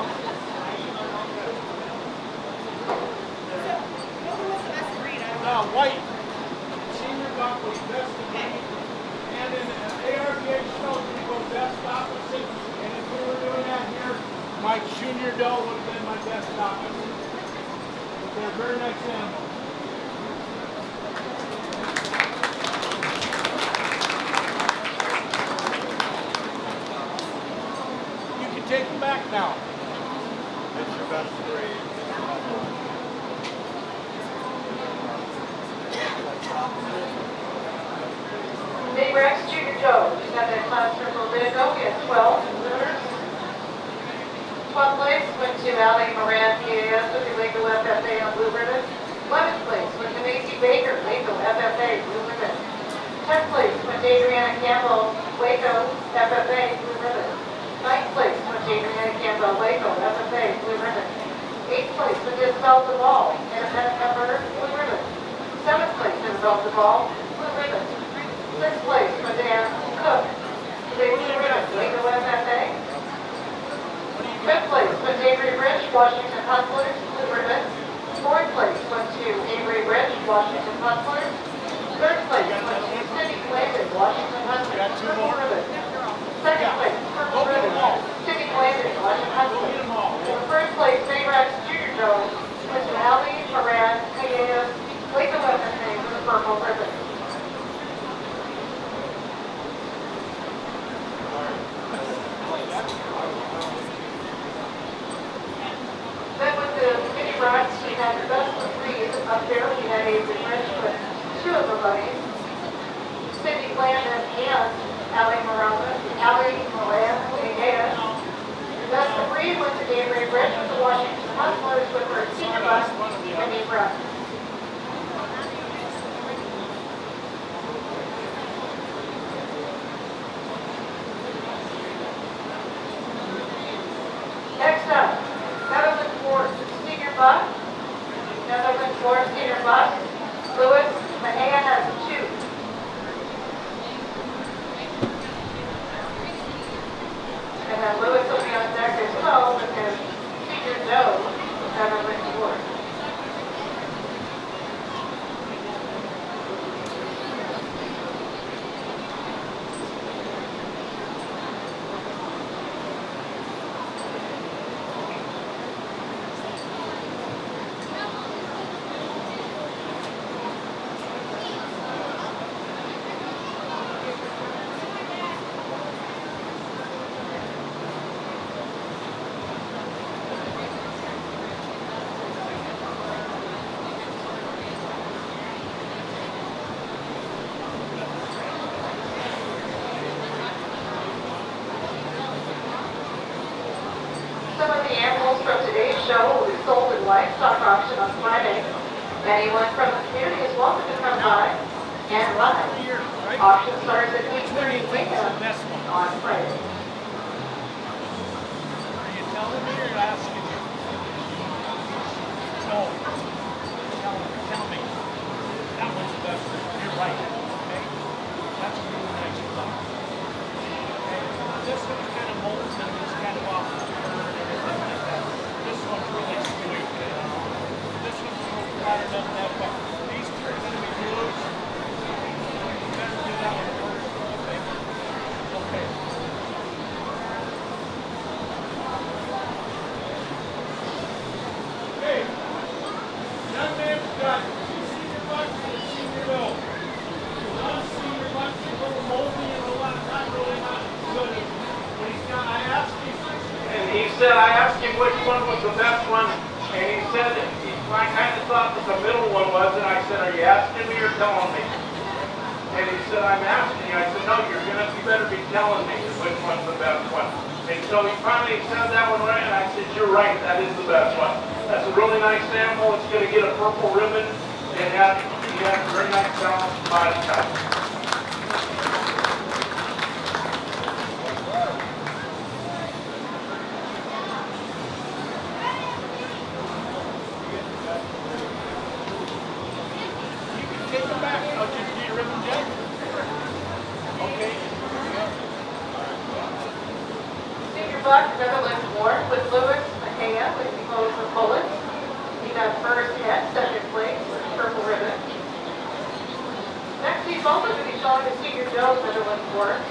What was the best breed? I don't know. White. Senior buck was best of breed. And in ARBA shows we go best opposite. And if we were doing that here, my junior doe would have been my best opposite. But they're a very nice animal. You can take them back now. It's your best breed. Big Rex Junior Joe, just had that class for a little bit ago, he had 12 winners. 12th place went to Ali Moran, PAS, with the Waco FFA on blue ribbon. 11th place went to Macy Baker, Waco FFA, blue ribbon. 10th place went to Adriana Campbell, Waco FFA, blue ribbon. 9th place went to Adriana Campbell, Waco FFA, blue ribbon. 8th place went to Isabel Duvall, independent member, blue ribbon. 7th place to Isabel Duvall, blue ribbon. 6th place went to Aaron Cook, blue ribbon, Waco FFA. 5th place went to Avery Rich, Washington Hustlers, blue ribbon. 4th place went to Avery Rich, Washington Hustlers. 3rd place went to Cindy Landon, Washington Hustlers, purple ribbon. 2nd place, purple ribbon, Cindy Landon, Washington Hustlers. And the 1st place, Mayrex Junior Joe, went to Ali Moran, PAS, Waco FFA, with the purple ribbon. Then with the mini rocks, we had the best of breed up there. We had Avery Rich with 2 of the buddies. Cindy Landon and Ali Moran, PAS. The best of breed went to Avery Rich with the Washington Hustlers with her senior buck, mini rock. Next up, Netherland Ford Senior Buck. Netherland Ford Senior Buck. Lewis Mahea has 2. And then Lewis will be on deck as well with his senior doe, Netherland Ford. Anyone from the community is welcome to come by and ride. Every year, right? Auction starts at Which one do you 8:30 think is the p.m. best one? on Friday. Are you telling me or asking me? No. Tell me. That one's the best one. You're right. Okay? That's a really nice one. Okay? This one's kind of molten, it's kind of off the curve and everything like that. This one's really sweet, you know? This one's a little flatter than that, but these two are going to be blues. You better do that one first. Okay? Okay. Okay. Young man's got 2 senior bucks and a senior bill. One senior bucks is a little moldy and a lot of time really not good. But he's got, I asked him, and he said, I asked him which one was the best one, and he said that I kind of thought that the middle one was, and I said, are you asking me or telling me? And he said, I'm asking you. I said, no, you better be telling me which one's the best one. And so he finally said that one right, and I said, you're right, that is the best one. That's a really nice animal. It's going to get a purple ribbon, and he has a very nice balanced body type. You can take them back. I'll just need a ribbon, Jack. Okay. Senior buck, Netherlands Ward with Lewis Mahea, with the close of bullets. He got first head, second place with a purple ribbon. Next, he's also going to be showing the Senior Joe's Netherlands Ward.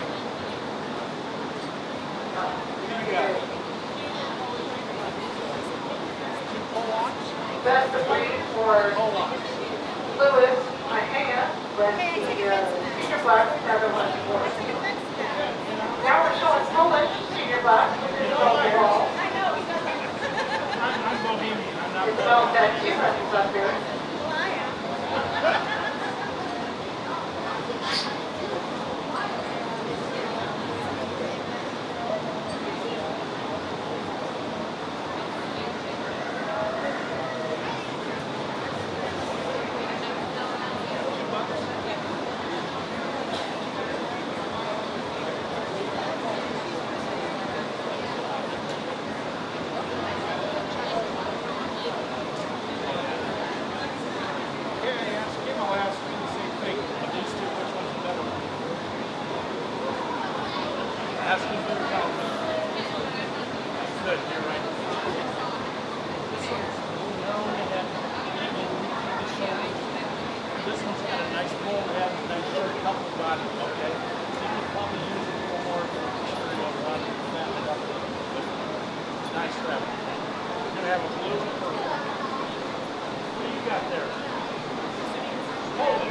You got it. 2 pull-ons? Best of breed for Pull-ons. Lewis Mahea with the Senior Buck Netherlands Ward. Now we're showing Polish Senior Buck with his overall. I'm Bohemian. I'm not It's about that 200 up there. Nice rabbit. We're going to have a blue and purple. What do you got there? Holy.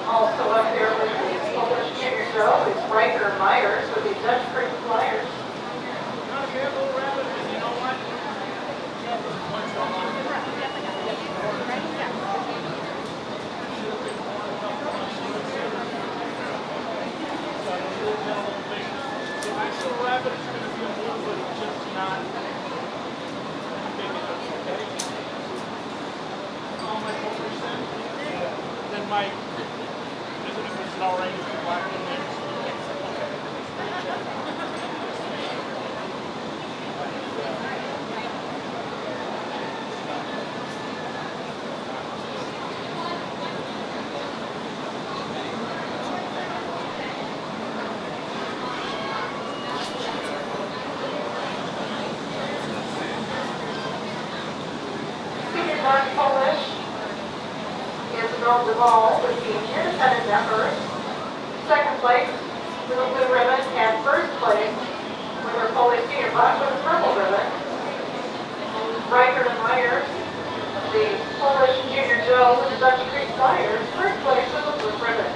Also up there with the Polish Junior Joe is Riker Myers with the Dutch Creek Flyers. Now, if you have a little rabbit, and you know what? Nice little rabbit, it's going to be a little bit just not big enough, okay? All my 4%. Then my, is it all right with the black in there? Senior Buck Polish is Bill Duvall with the independent members. Second place with a blue ribbon, and first place with our Polish Senior Buck with a purple ribbon. Riker and Myers, the Polish Junior Joe with the Dutch Creek Flyers, first place with a blue ribbon.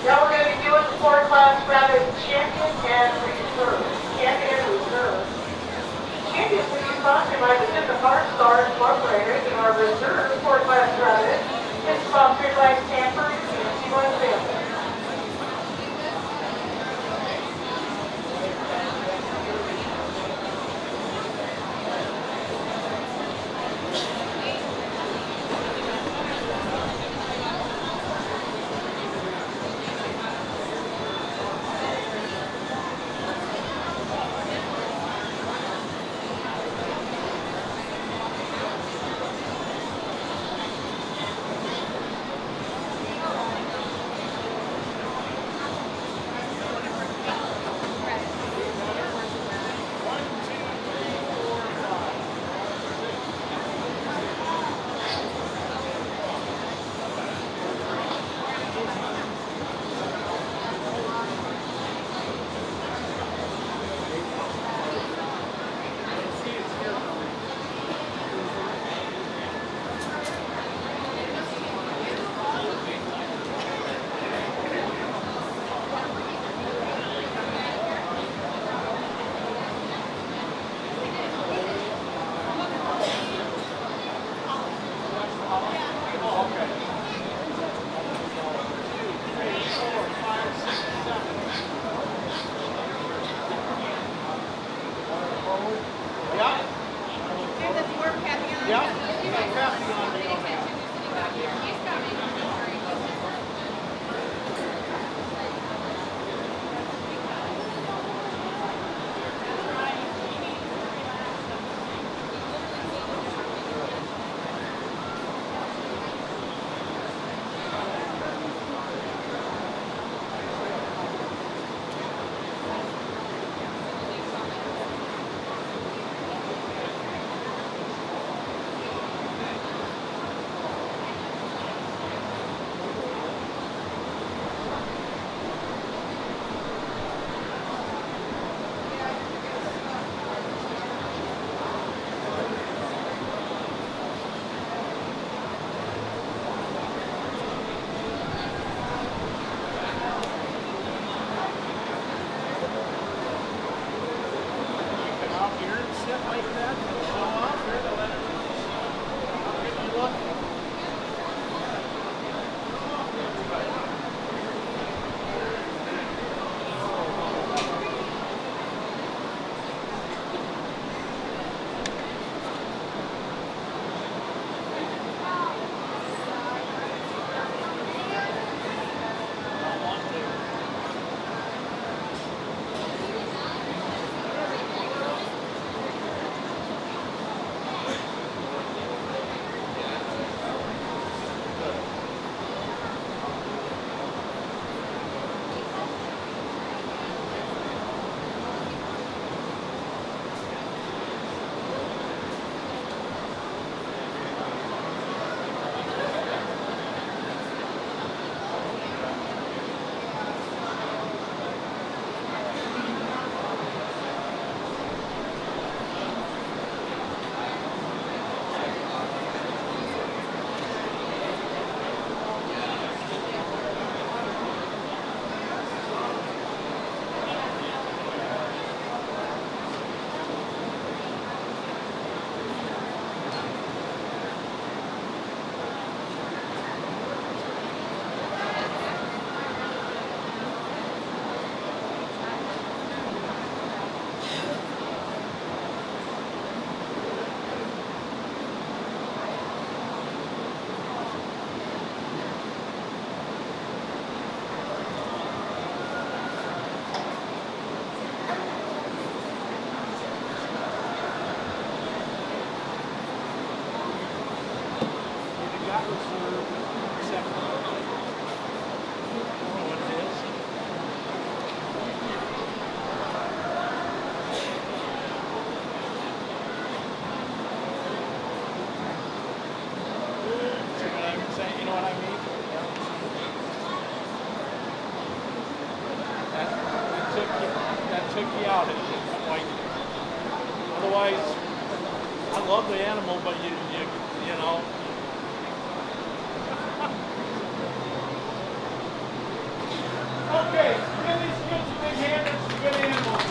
Now we're going to be doing the 4-class rabbit champion and reserve. Champion and reserve. Champions will be sponsored by the reserve four-class rabbit is sponsored by Stanford Community Landfill. Give the dwarf Kathy on. Yeah. He's coming. Took you out. Like, otherwise, I love the animal, but you know. Okay, give these kids a big hand. It's some good animals.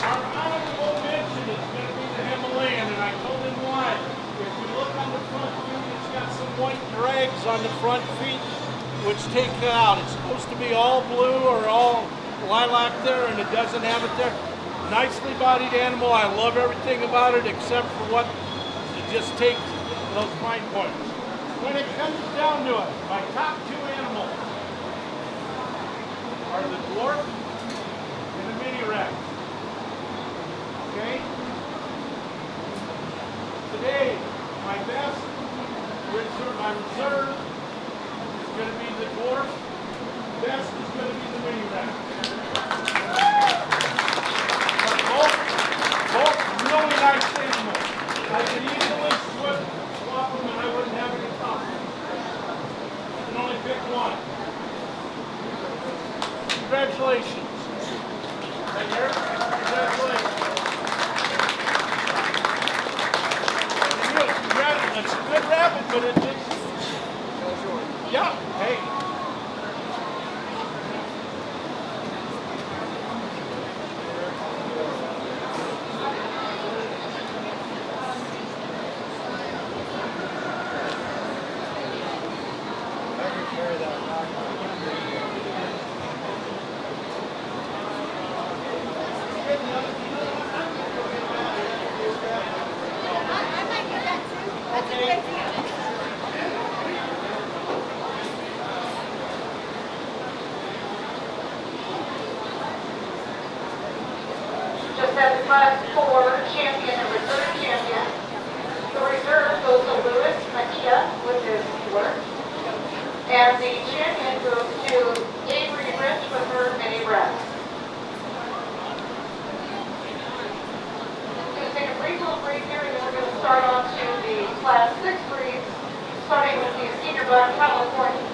Our honorable mention on the front feet, which take it out. It's supposed to be all blue or all lilac there, and it doesn't have it there. Nicely bodied animal. I love everything about it except for what it just takes those fine points. When it comes down to it, my top two animals are the dwarf and the mini rex. Okay? Today, my best reserve is going to be the dwarf. Best is going to be the mini rex. But both really nice animals. I could easily swap them and I wouldn't have any problem. I can only pick one. Congratulations. Right here? Congratulations. It's a good rabbit, but it's yeah, hey. Just as class 4 champion and reserve champion. The reserve goes to Lewis Makia with his work. And the champion goes to Avery Rich with her mini rex. We're going to take a brief little break here and then we're going to start on to the class 6 breeds, starting with the senior buck California.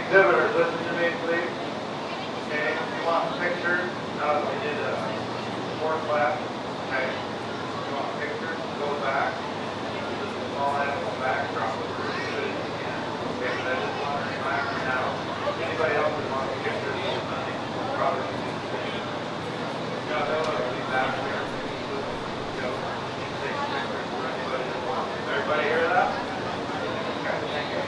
Exhibitors, listen to me, please. Okay, if you want pictures, we did a sport class. Okay, if you want pictures, go back. All animal backdrop was really good as you can. Okay, but I just want to remind you now. Anybody else that wants pictures, probably should do the same. They'll be back here. Take pictures for anybody that wants. Everybody hear that? Okay, thank you.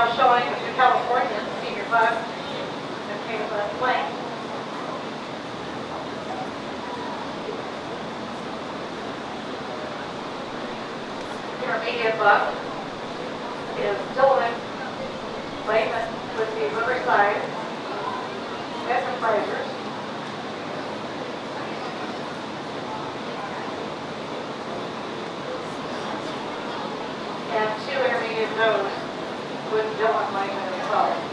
now showing the California senior bus and Caleb Lane. Intermediate bus is Dylan Layman with the Riverside Enterprises. And 2 intermediate no's with Dylan Layman as well.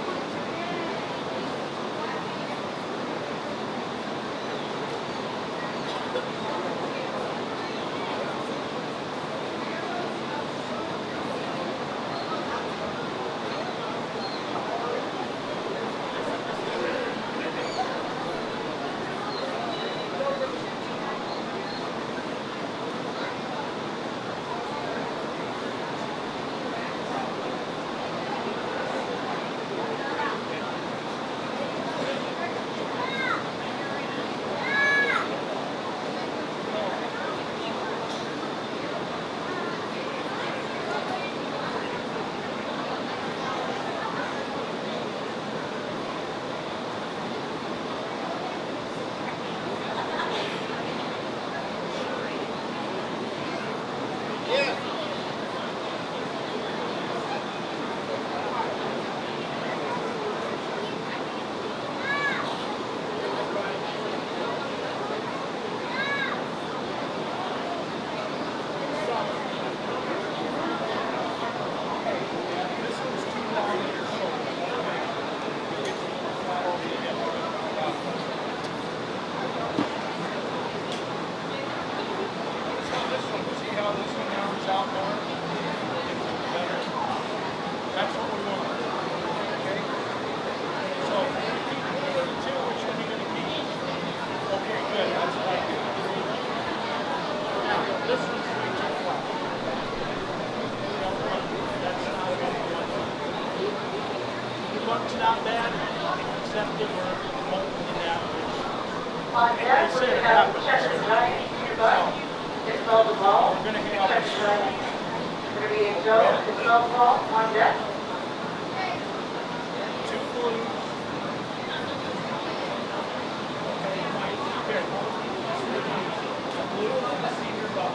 Not bad, except that we're molten in that. On that, we're going to have checker giant senior bus. It's called the ball. We're going to have Going to be a Joe. It's called the ball on deck. 2 blues. Here. Blue on the senior bus.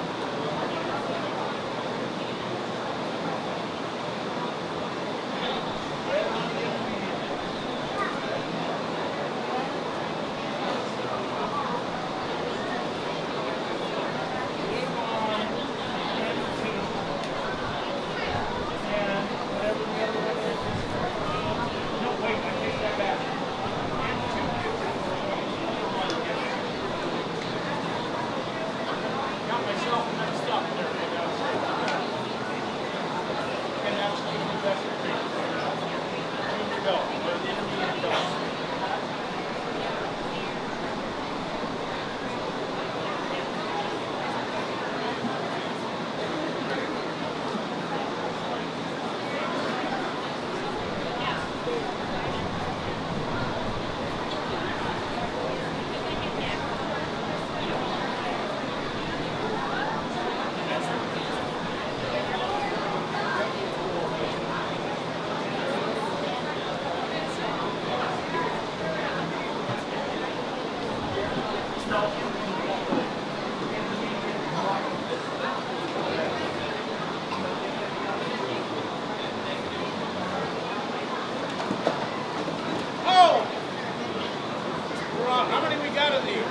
How many we got of these?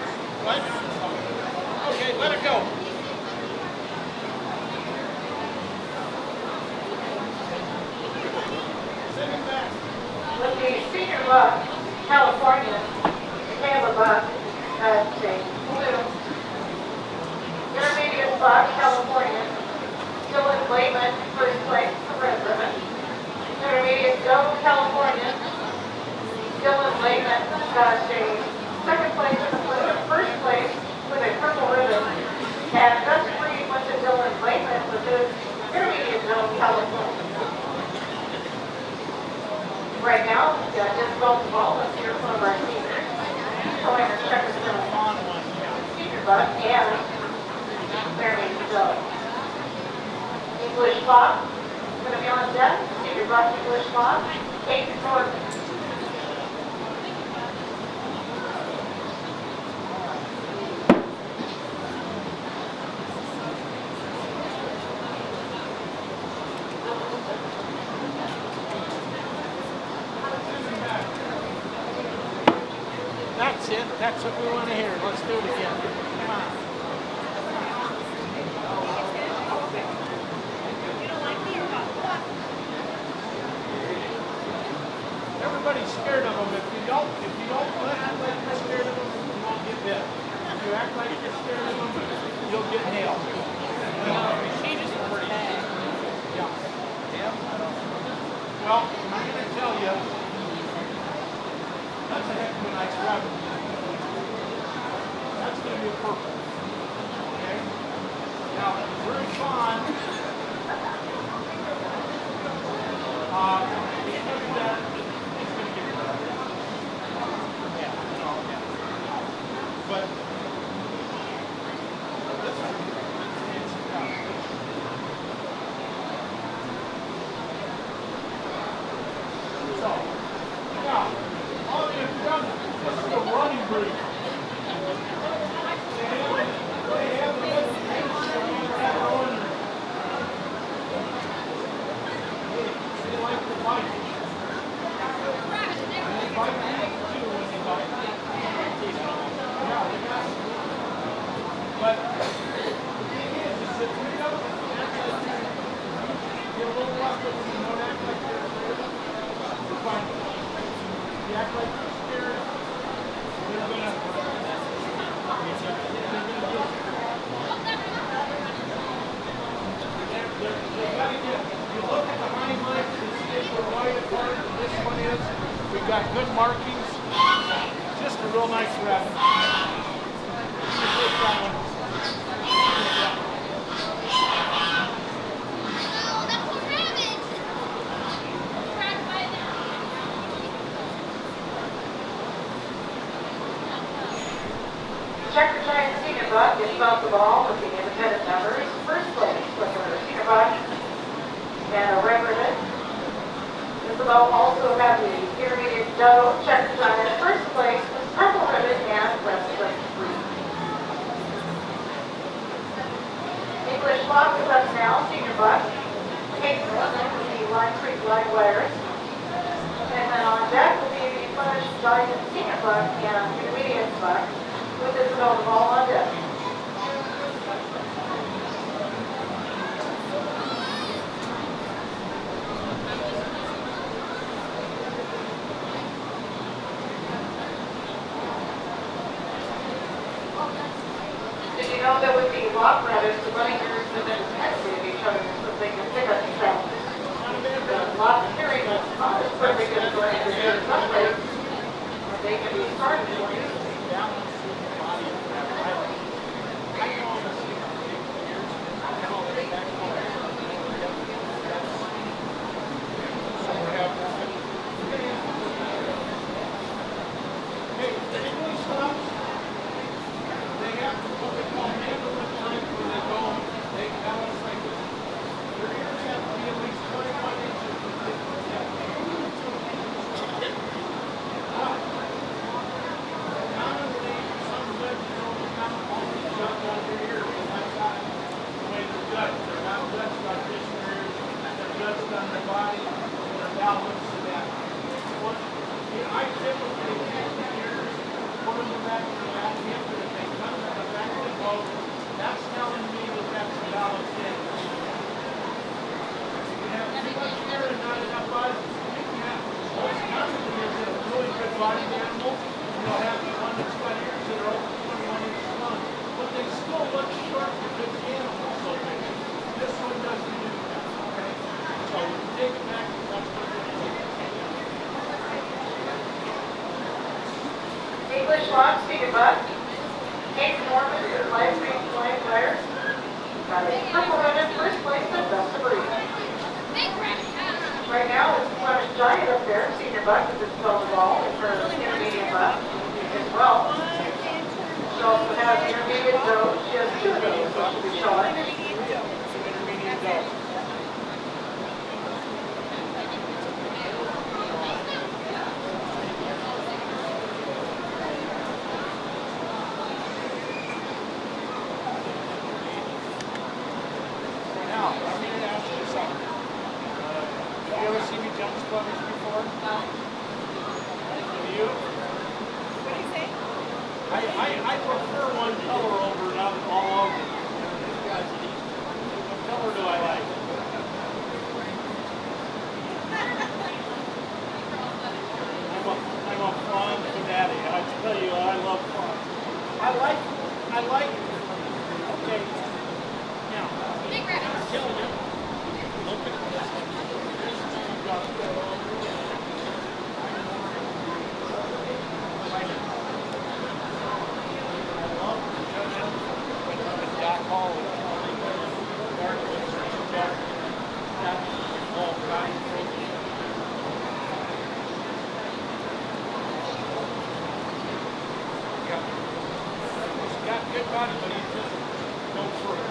What? Okay, let it go. Send it back. With the senior bus, California, the Caleb bus, has a blue. Intermediate bus, California, Dylan Layman, first place, red ribbon. Intermediate Joe, California, Dylan Layman got a second place in the blue, first place with a purple ribbon. And that's free went to Dylan Layman with his intermediate Joe, California. Right now, we've got just both ballers here from our seniors. Showing our checkers in the senior bus and their name Joe. English Bob, going to be on deck, senior buck, English Fox, Kate Norman. That's it. That's what we want to hear. Let's do it again. Come on. Everybody's scared of them. If you don't act like you're scared of them, you won't get bit. If you act like you're scared of them, you'll get nailed. She just pretty bad. Yeah. Well, I'm going to tell you, that's a heck of a nice rabbit. That's going to be a purple. Okay? Now, very fond. But this one, so, now, all the done, this is a running breed. They have the education at owner. They like to bite. And they bite people too when they bite. Yeah, they got it. But the thing is that we don't act like get a little rough with them, you don't act like they're afraid. You're fine. You act like you're scared, they're gonna get you. They gotta get, you look at the hind legs, you see if they're wide apart, and this one is. We've got good markings. Just a real nice rabbit. Take that one. Checker Giant Senior Buck gets off the ball with the independent numbers. First place with her Senior Buck and a Reverend. This will also have the intermediate doe Checker Giant. First place was Purple Ribbon and Wrestling 3. English Fox is up now, Senior Buck. Kate Norman with the Line Creek Light Wires. And then on deck will be the Flemish Giant Senior Buck and Intermediate Buck. With this ball on deck. Did you know that with the lock rabbits, the running ears have been dependency of each other so they can pick up the sound? The lock hearing is not as perfect as going to do in some ways, but they can be started for you. English Fox, Senior Buck. Kate Norman is Light Creek Light Wires. Got a Purple Ribbon, first place, and best of breed. Right now, it's Flemish Giant up there, Senior Buck, with this silver ball, and for Intermediate Buck as well. She also has Intermediate Doe. She has two of those, so she'll be showing. Now, I'm going to ask you something. Have you ever seen me jump splinters before? No. Have you? What do you say? I prefer one color over another all over. What color do I like? I'm a fun fanatic. I tell you, I love fun. I like, okay. Now, Big rabbit. I'm telling you, look at this. This is what you got to go over. I love judging with Doc Hall. He's got good body, but he's just no further.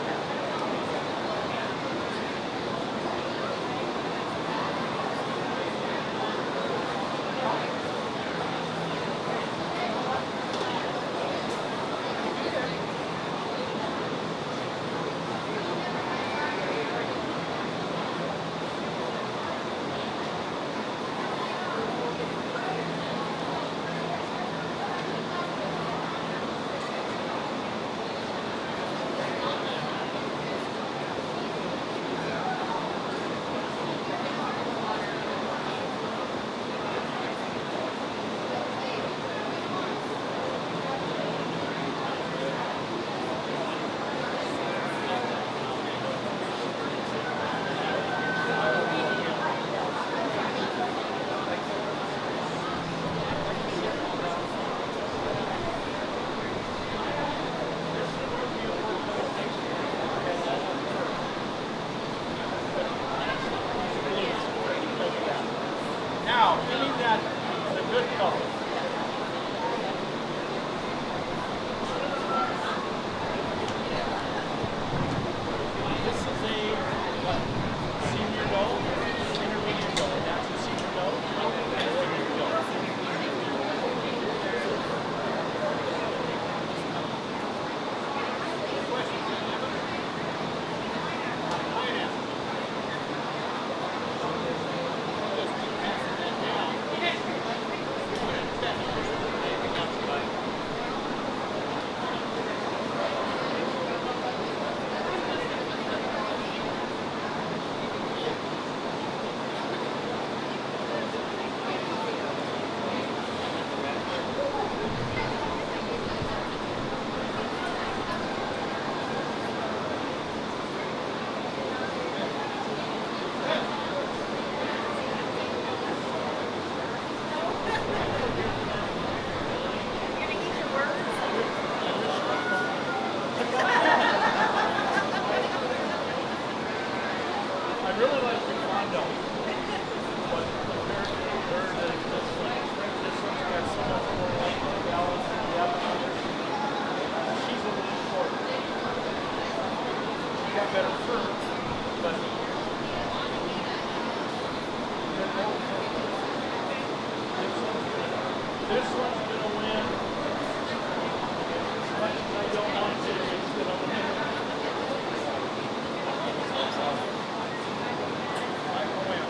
Now, give me that, the good color. This is a what? Senior doe, intermediate doe. That's a senior doe, and a senior doe. You're gonna eat your words? I really like the condo, but compared to this one's got so much more length and balance than the other one. She's a little short. She got better fur, but this one's gonna win. As much as I don't want to, it's gonna win. I will win.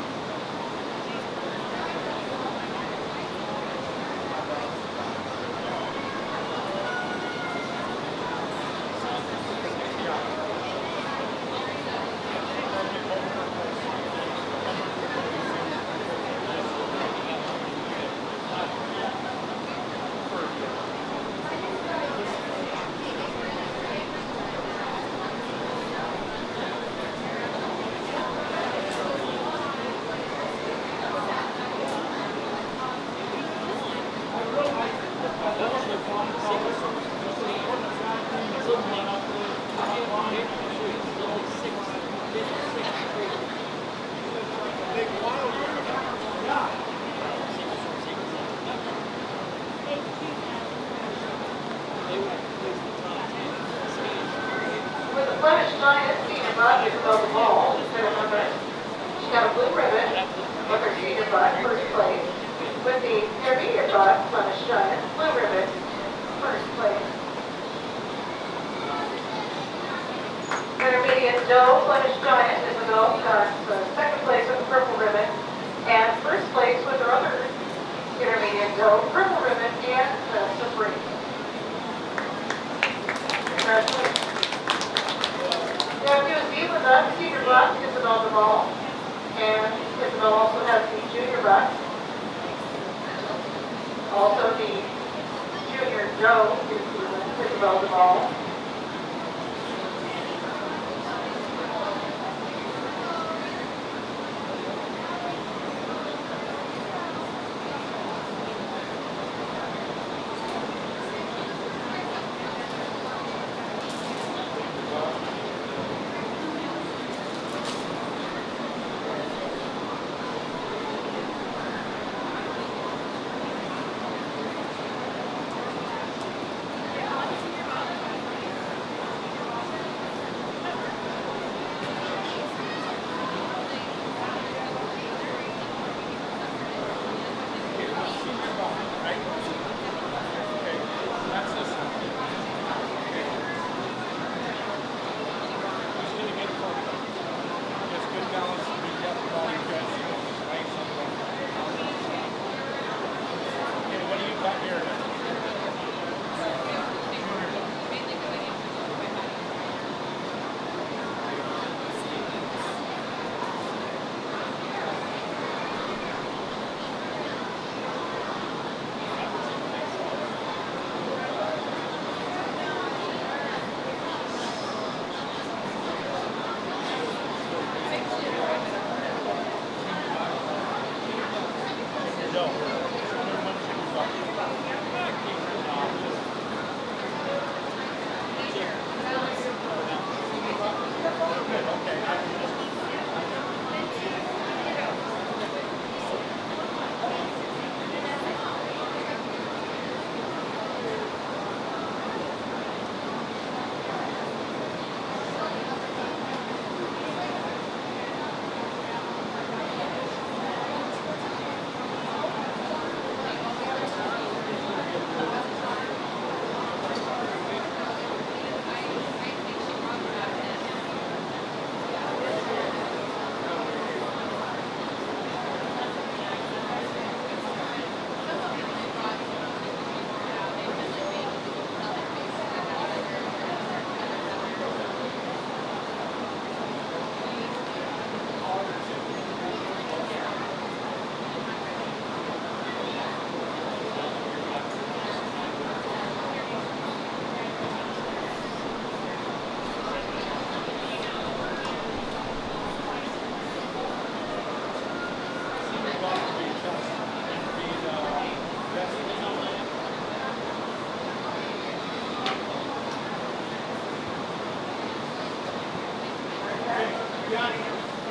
With the Flemish Giant senior buck is above the ball, she's got a blue ribbon with her senior buck, first place. With the intermediate buck, Flemish Giant, blue ribbon, first place. Intermediate Joe Flemish Giant is about second place with the purple ribbon, and first place with our other Intermediate Joe, purple ribbon, and Supreme. Congratulations. Now, do a Z with us, senior buck, Isabel Duvall, and Isabel also has the junior buck. Also, the junior Joe is Isabel Duvall.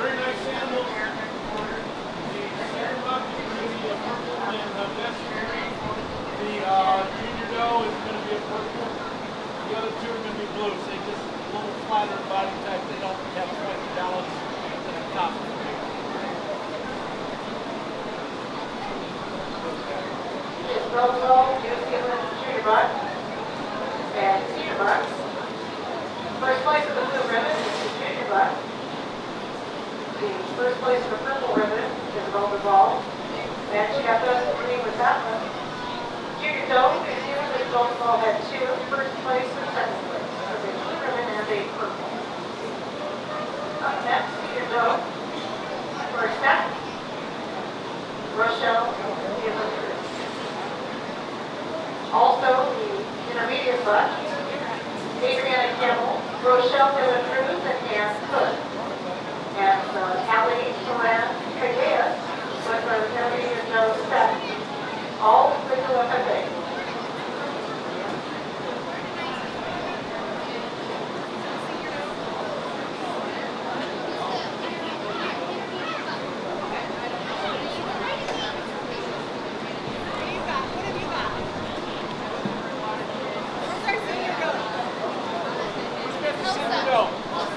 Very nice animal. The Sandbuck is going to be a purple and the best junior doe is going to be a purple. The other two are going to be blues. They just a little flatter body type. They don't have quite the balance at the top. It's Roseville, New Zealand junior buck, and senior buck. First place with the blue ribbon is the junior buck. The first place with the purple ribbon is Golden Ball. And she got those three with that one. Junior doe, New Zealand, and Golden Ball had two, first place and second place. So the blue ribbon and a purple. Up next, senior doe. First set, Rochelle, Gibbons. Also, the intermediate buck, Adriana Kimmel, Rochelle Dillon Cruz, and Ann Cook. And Allie Solan Cagellas with the intermediate Joe set, all with the FFA.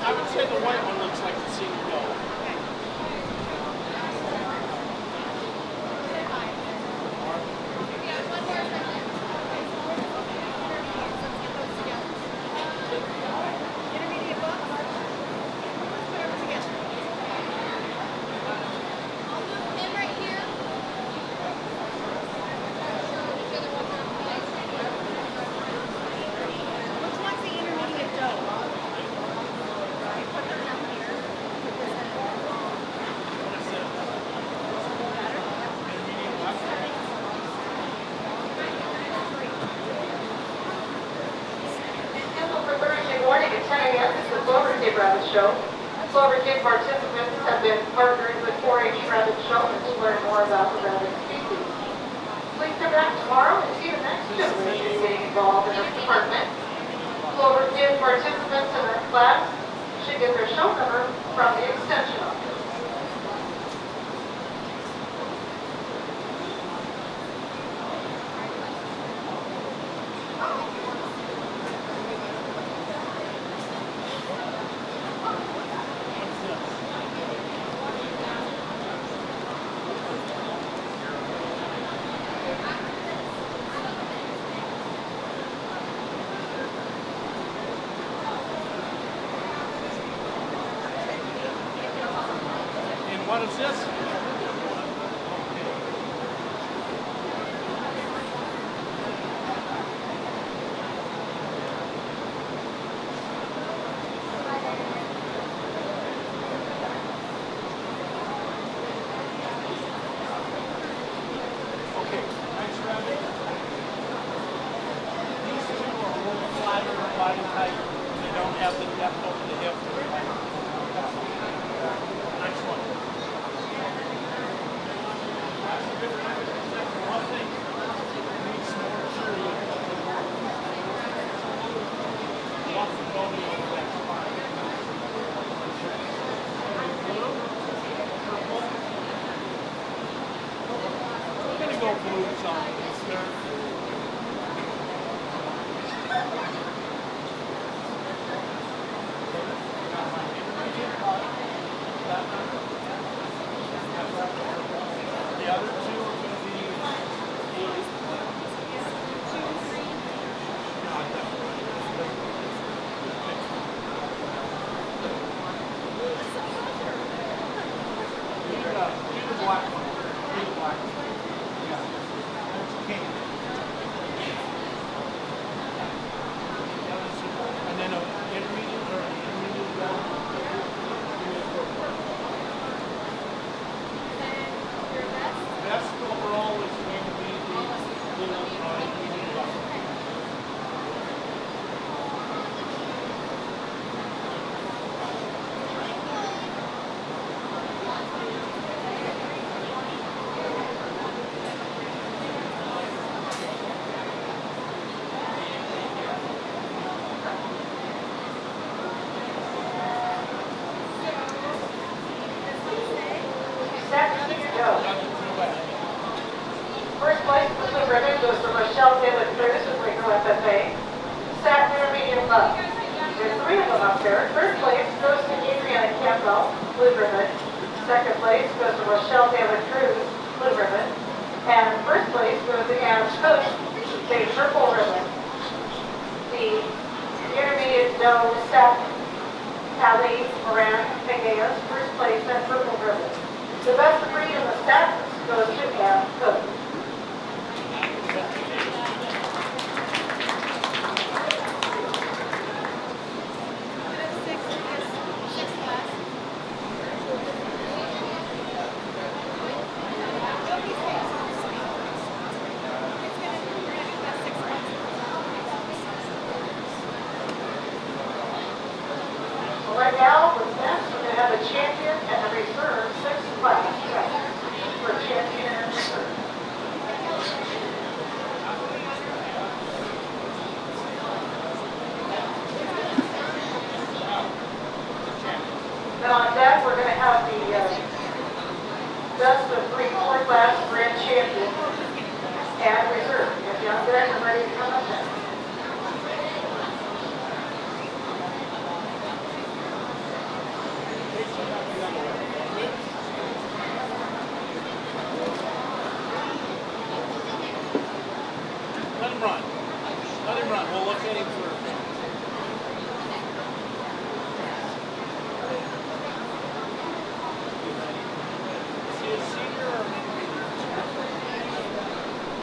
I would say the white one looks like the senior doe. show. Clover Kid participants have been partnered with 4-H rabbit showmen to learn more about the rabbit species. Please come back tomorrow and see the next generation getting involved in this department. Clover Kid participants in our class should get their show number from the extension office. And what is this? Okay, nice rabbit. These two are a little flatter body type. They don't have the depth over the hip. Nice one. That's a good rabbit. Except for one thing. It needs some more chewy. Lots of bony over that spine. Blue, purple. We're gonna go blues on this there. The other two are going to be do the black one. Do the black one. Yeah. That's king. The other two. And then an intermediate or an intermediate round. Best overall is going to be the little intermediate round. Second, go. Nothing too bad. First place for the ribbon goes to Michelle David Cruz with Rico FFA. Satin Intermediate Love. There's 3 of them up there. Third place goes to Adriana Campbell, blue ribbon. Second place goes to Michelle David Cruz, blue ribbon. And first place goes to Anna Coach, the purple ribbon. The intermediate no satin, Ali Moran Pegueas, first place and purple ribbon. The best breed in the statins goes to Ann Cook. Well, right now, with next, we're going to have a champion and a reserve 6th class for champion and reserve. Then on deck, we're going to have the best of 3-4 class grand champion and reserve. If you're on deck, we're ready to come up next. Let him run. Let him run. We'll look at him first. Is he a senior or an intermediate?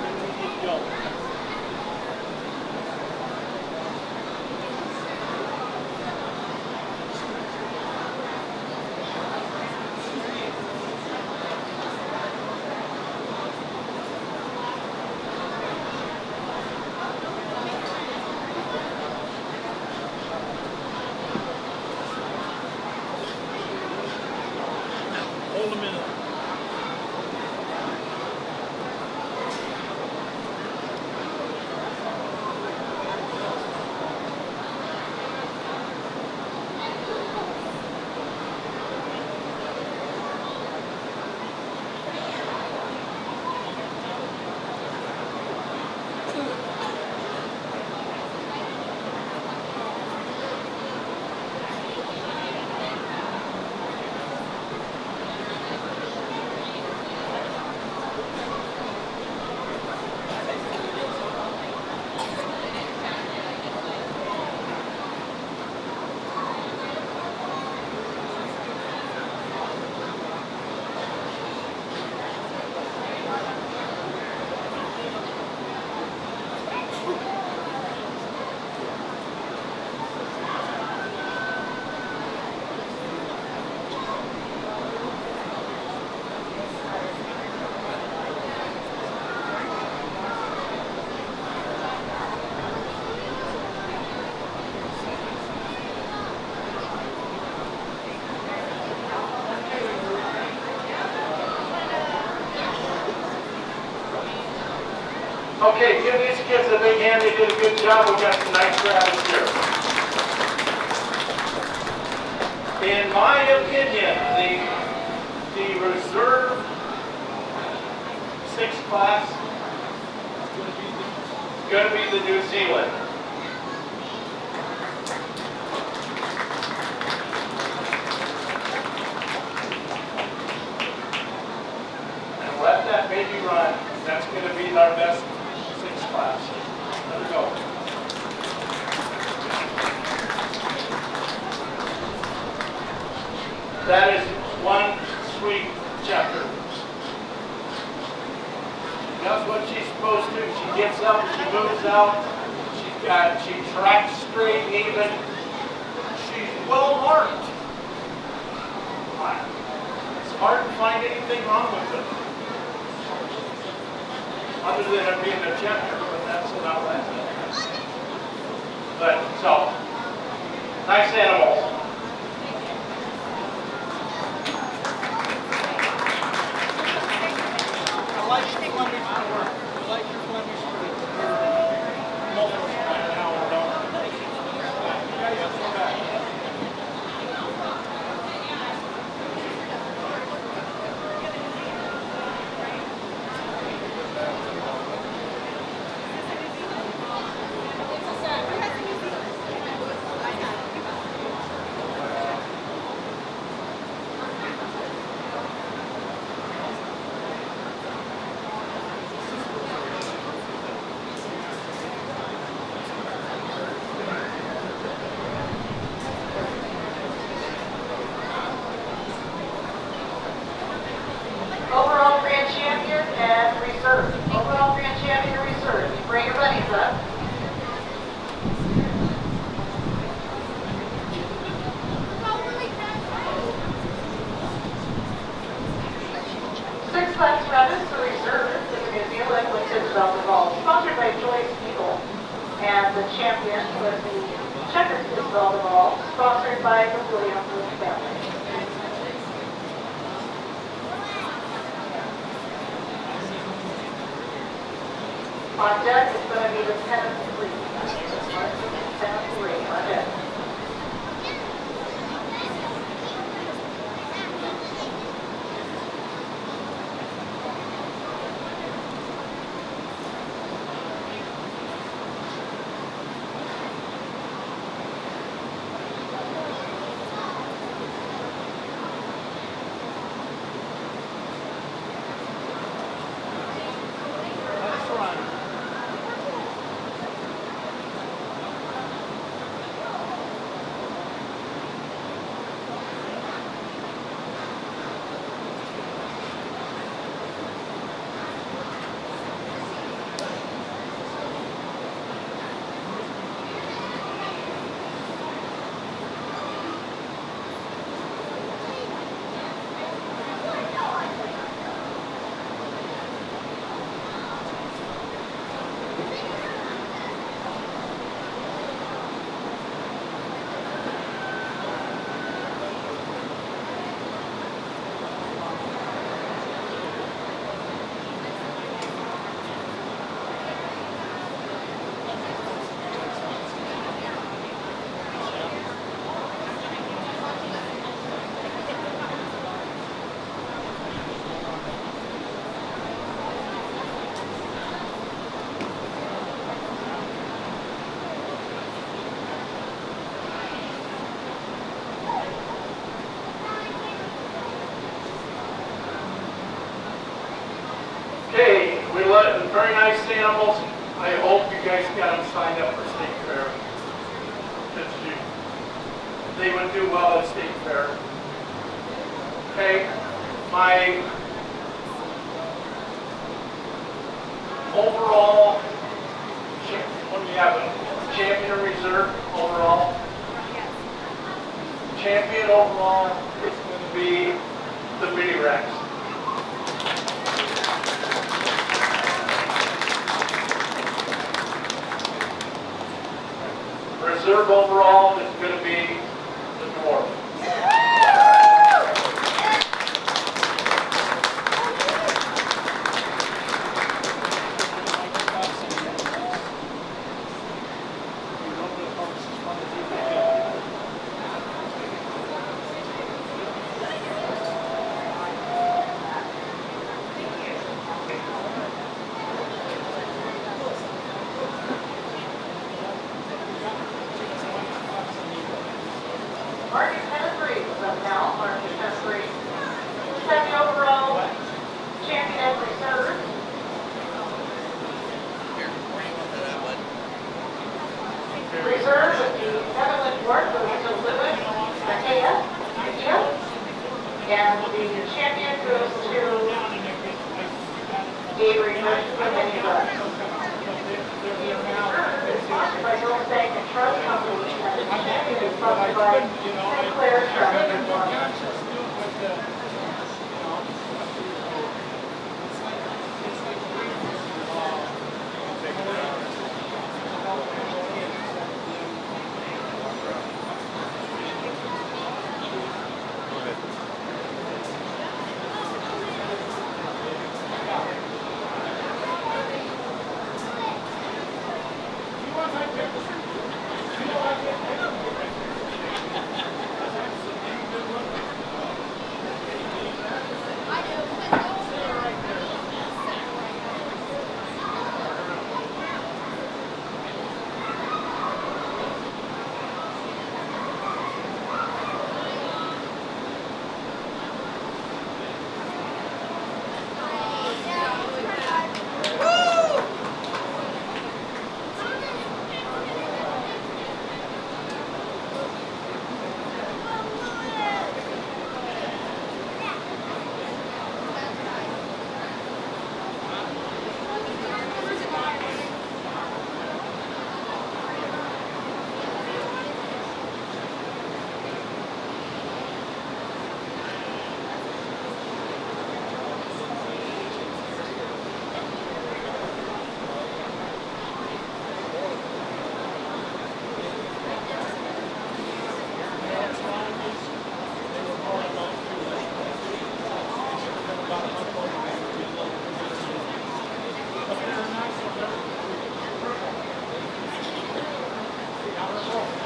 Intermediate, go. Okay, give these kids a big hand. They did a good job. We got some nice rabbits here. In my opinion, the reserve 6 class is going to be the New Zealand. And let that baby run. That's going to be our best 6 class. Let her go. That is one sweet chapter. She does what she's supposed to. She gets up, she moves out, she tracks straight, even. She's well marked. It's hard to find anything wrong with it. Other than it being a chapter, but that's about that. But, so, nice animals. I like your Flemish for work. I like your Flemish for multiple an hour, don't I? You guys go back. Overall grand champion and reserve. Overall grand champion and reserve. You bring your bunnies up. Six Flags Rabbits for reserve in the New Zealand with Isabel Duvall, sponsored by Joyce Eagle. And the champion was the Checkers Isabel Duvall, sponsored by the Williams family. On deck is going to be the 10-3. 10-3 on deck. Let's run. Okay, we let very nice animals. I hope you guys got them signed up for state fair. They would do well at state fair. Okay, my overall, what do you have? A champion or reserve overall? Champion overall is going to be the Mini Rex. Reserve overall is going to be the Dwarf. now, Mark Tessery. Second overall champion and reserve. Reserve would be Evelyn Ward, Louisa Lewis, Matea. And the champion goes to Avery Bush with any run. It's sponsored by North Bank and Trust Company, and the champion is sponsored by Sinclair Trust.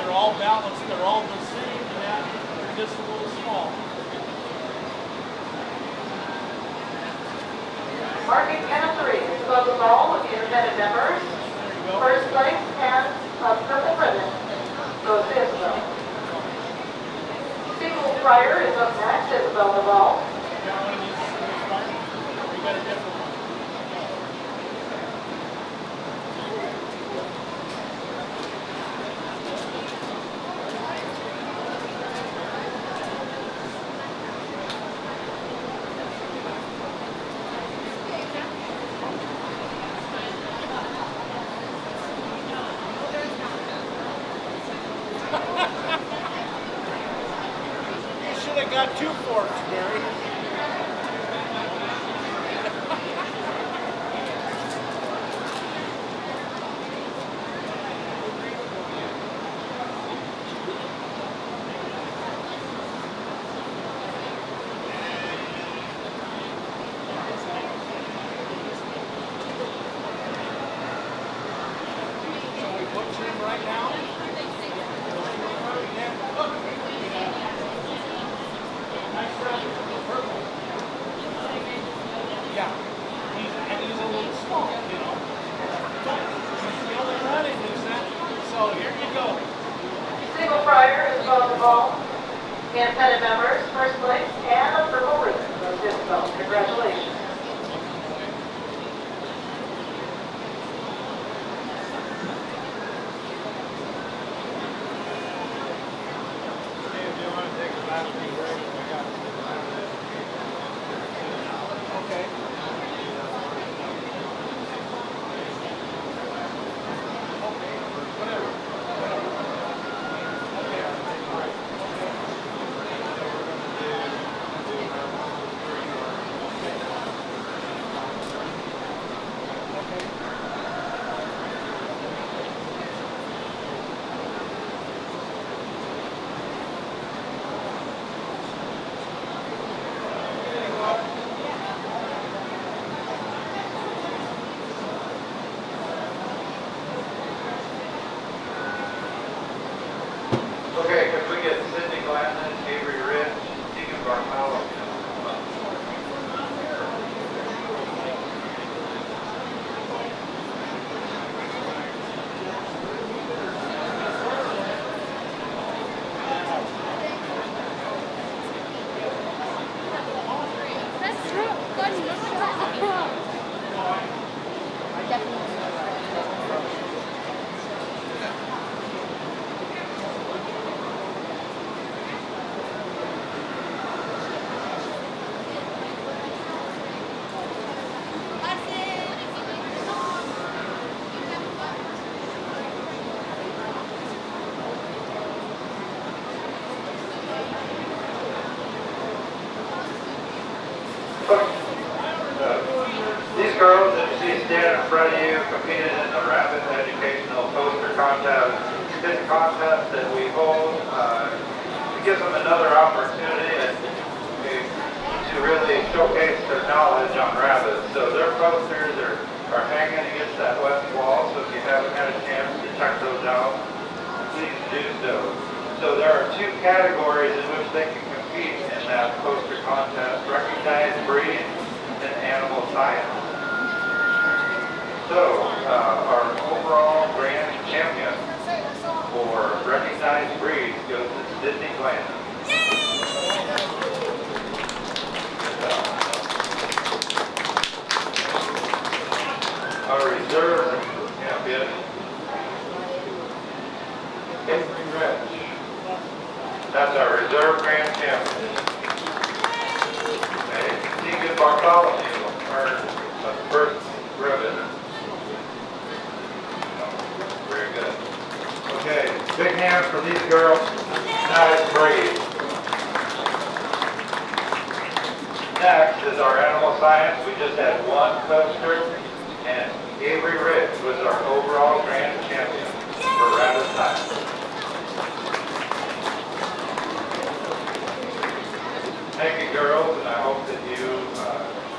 They're all balanced, they're all the same, and that they're just a little small. Marking 10 of 3 is above the ball with the independent members. First place and a purple ribbon goes to Isabel. Single Fryer is up next, Isabel the ball. You got one of these, you got a different one. You should have got 2 forks, Barry. Shall we butcher him right now? Yeah, he's a little small, you know. He's the only running is that. So here you go. Single Fryer is above the ball. Independent members, first place and a purple ribbon goes to Isabel. Congratulations. Dave, do you want to take a last break? Okay. Whatever. Okay. All right. Okay. These girls that you see standing in front of you competed in the Rapid Educational Poster Contest. It's a contest that we hold to give them another opportunity to really showcase their knowledge on rabbits. So their posters are hanging against that west wall, so if you haven't had a chance to check those out, please do so. So there are two categories in which they can compete in that poster contest: recognized breed and animal science. So our overall grand champion for recognized breeds goes to Sydney Glenn. Our reserve champion, Avery Rich. That's our reserve grand champion. Okay, Tegan Bartholomew earned the first ribbon. Very good. Okay, big hand for these girls. Nice breed. Next is our animal science. We just had one poster, and Avery Rich was our overall grand champion for rabbit science. Thank you, girls, and I hope that you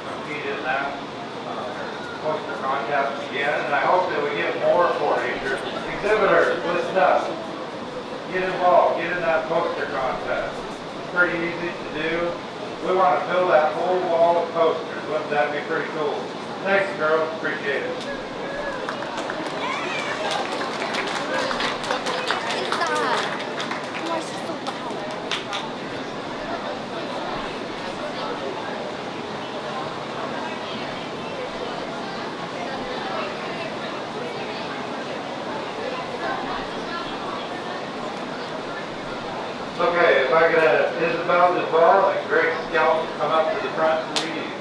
compete in that poster contest again. And I hope that we get more 4-H'ers. Exhibitors, listen up. Get involved. Get in that poster contest. It's pretty easy to do. We want to fill that whole wall of posters. Wouldn't that be pretty cool? Thanks, girls. Appreciate it. Okay, if I could have Isabel Duval and Greg Skelton come up to the front, please.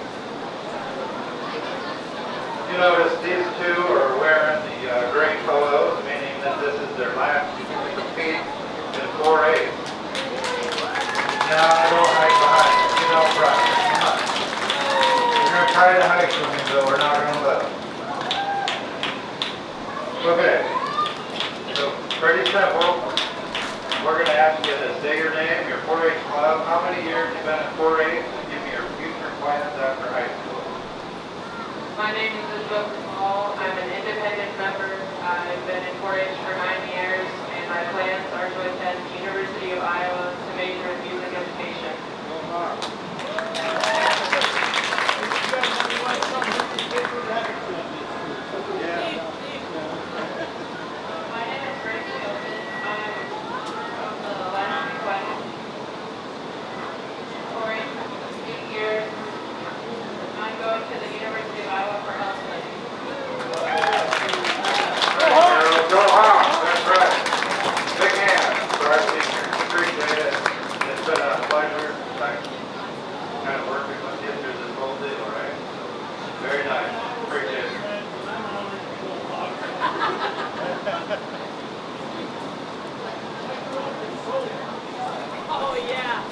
You notice these two are wearing the gray polos, meaning that this is their last compete in 4-H. Now, don't hide behind it. Get out front. Come on. We're going to try to hide from him, though. We're not going to let him. Okay. So, pretty simple. We're going to ask you to say your name, your 4-H club, how many years you've been in 4-H, and give me your future plans after high school. My name is Isabel Small. I'm an independent member. I've been in 4-H for 9 years, and my plans are to attend the University of Iowa to major in music education. My name is Grace Hilton. I'm from the last class. 4-H for 8 years. I'm going to the University of Iowa for health studies. Go on, that's right. Big hand for our teachers. Appreciate it. It's been a pleasure. Thanks. Kind of working with you through this whole deal, right? Very nice. Appreciate it. Oh, yeah.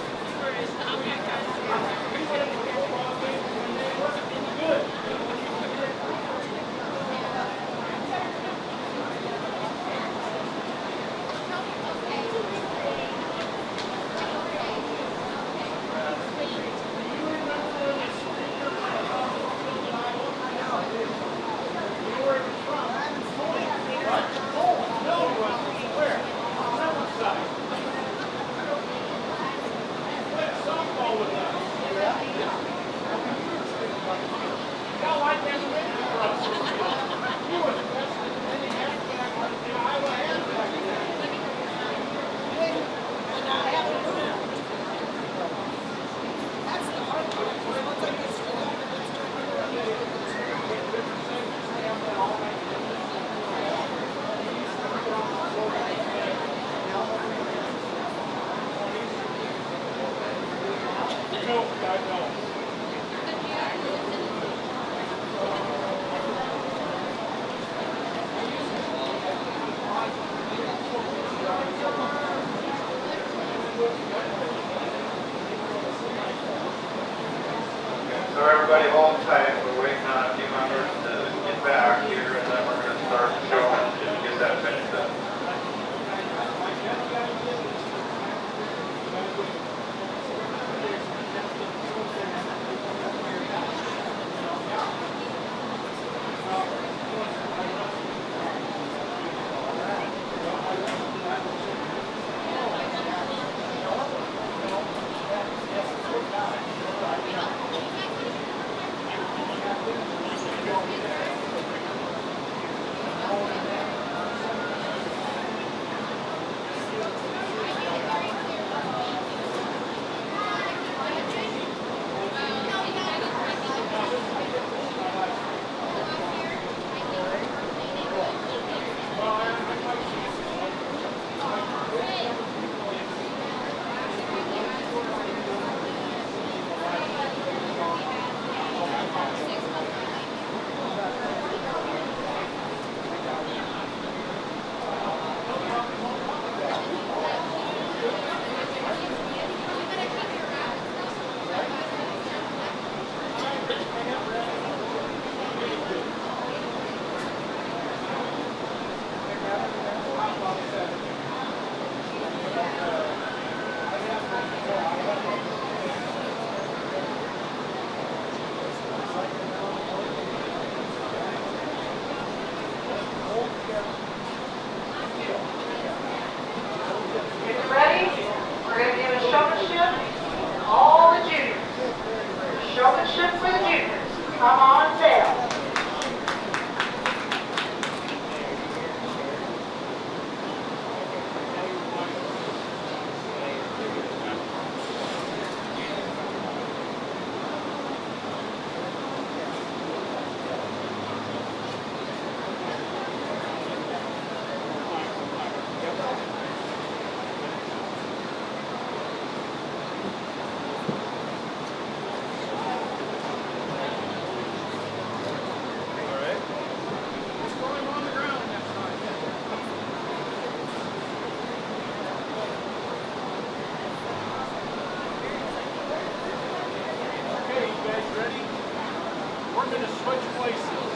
to switch places.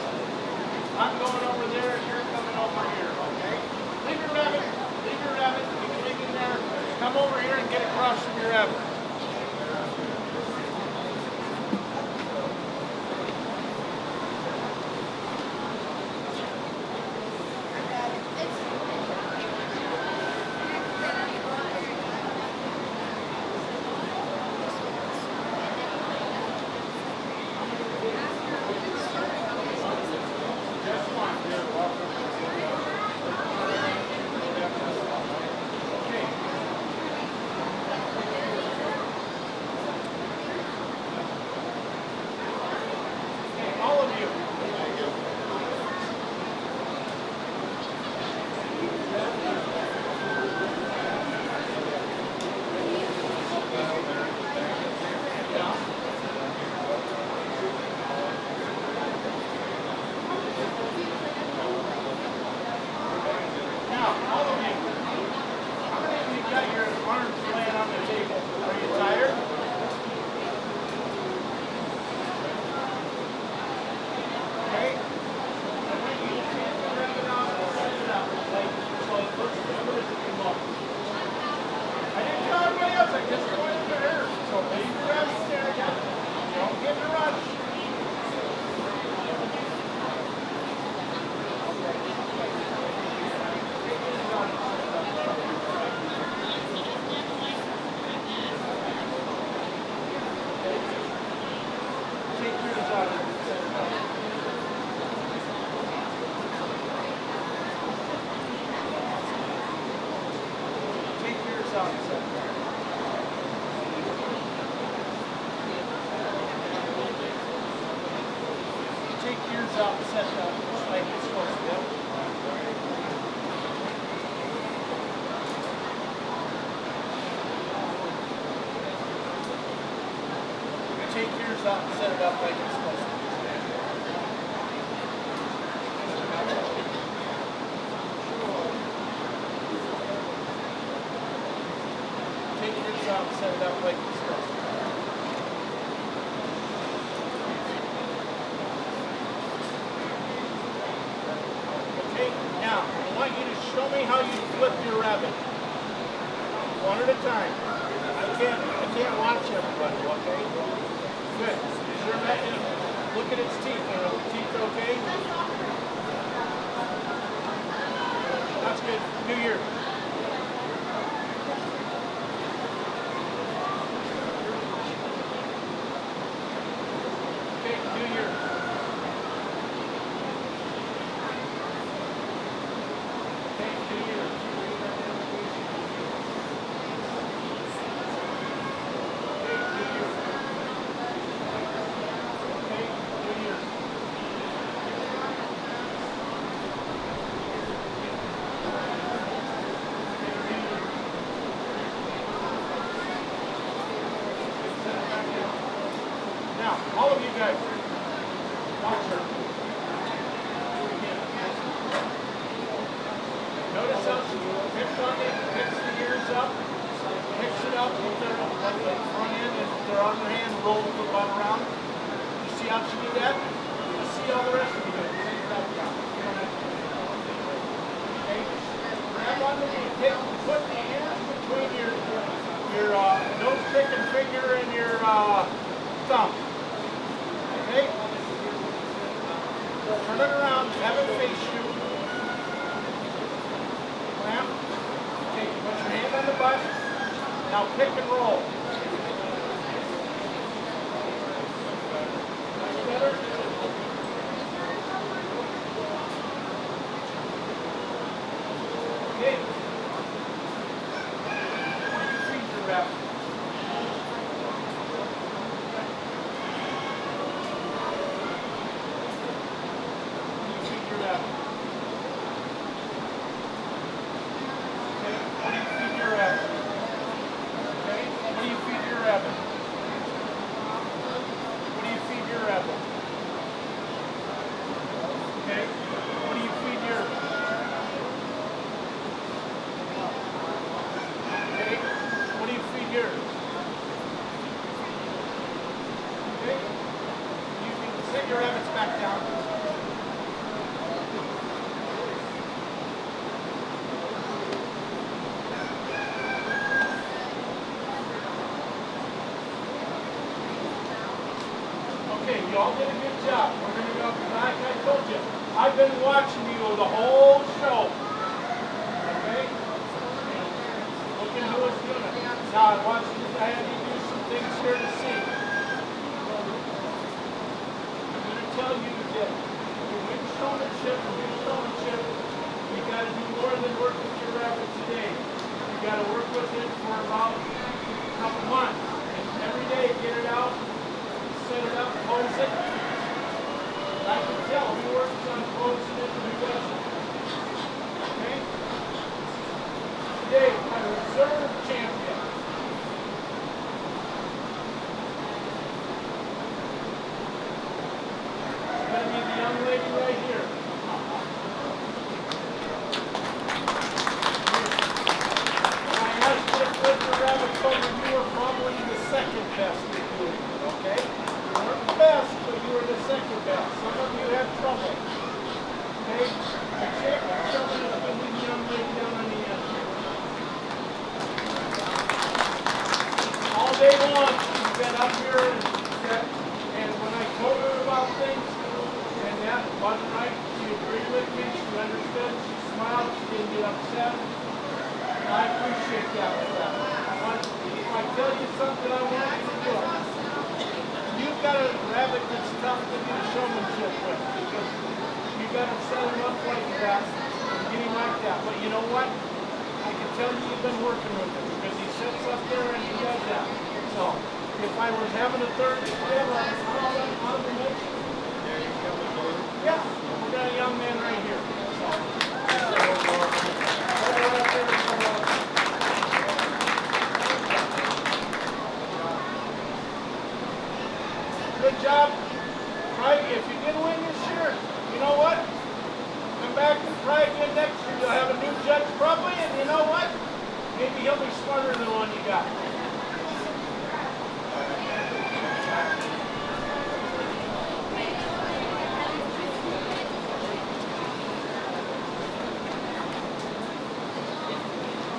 I'm going over there, and you're coming over here, okay? Leave your rabbit, you can leave him there. Come over here and get across from your rabbit. All of you. Now, all of you, how many of you got your arms laying on the table? Are you tired? Okay. I want you to take the rabbit out and set it up. Like, so it looks as good as it can look. I didn't tell everybody else, I just pointed to her. So leave your rabbit there, yeah. Don't get in a rush. Take yours out and set it up. Take yours out and set it up. Take yours out and set it up just like it's supposed to. Take yours out and set it up like it's supposed to. Take yours out and set it up like it's supposed to. Okay, now I want you to show me how you flip your rabbit. One at a time. I can't watch everybody, okay? Good. Is your rabbit, look at its teeth. Are the teeth okay? That's good. New Year. Okay, New Year. Okay, New Year. Now, all of you guys, watch her. Notice how she picks the ears up, picks it up with their like the front end and their other hand rolls the butt around. You see how she did that? You see all the rest of you do it. Take it back down. Okay? Grab underneath. Put the ears between your nose picking finger and your thumb. Okay? Turn it around, have it face you. Clamp. Okay, put your hand on the butt. Now pick and roll. That's better. Okay. What do you feed your rabbit? What do you back down. Okay, you all did a good job. We're going to go back. I told you, I've been watching you the whole show. Okay? Looking who was doing it. Now I want you to have you do some things here to see. I'm going to tell you that to win showmanship, you got to do more than work with your rabbit today. You got to work with it for about a couple months. And every day get it out. Set it up, close it. I can tell who works on closing it and who doesn't. Okay? Today, my reserve champion. It's going to be the young lady right here. I asked you to flip the rabbit over. You were probably the second best at doing it, okay? You weren't the best, but you were the second best. Some of you had trouble. Okay? I check something up and the young lady down on the end here. All day long, you got up here and when I told her about things, and that wasn't right, she agreed with me, she understood, she smiled, she didn't get upset. And I appreciate that with that. If I tell you something, I want you to do it. You've got a rabbit that's tough to do showmanship with because you got to set him up like that and get him like that. But you know what? I can tell you you've been working with him because he sits up there and he does that. So if I was having a third, honorable mention. There you go. Yeah, we got a young man right here. Good job. Try if you didn't win this year, you know what? Come back and try again next year. You'll have a new judge probably, and you know what? Maybe he'll be smarter than the one you got.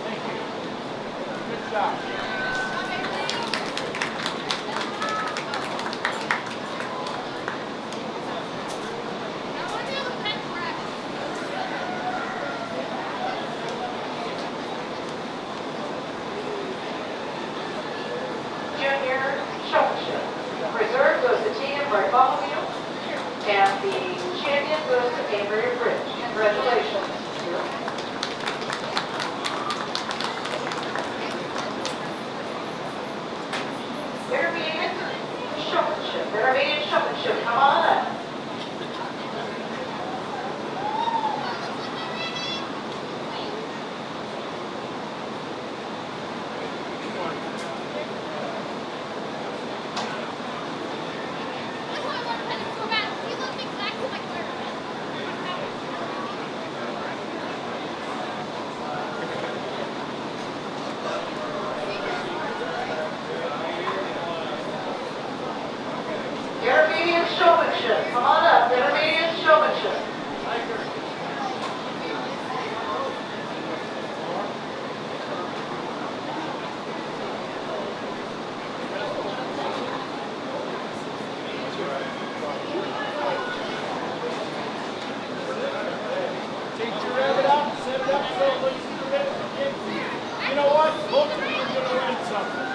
Thank you. Good job. Junior showmanship. Reserve goes to Team Bartholomew, and the champion goes to Avery Bridge. Congratulations. Intermediate showmanship. Come on up. Intermediate showmanship. Come on up. Intermediate showmanship. Take your rabbit out and set it up so it looks good. You know what? Both of you are going to win something.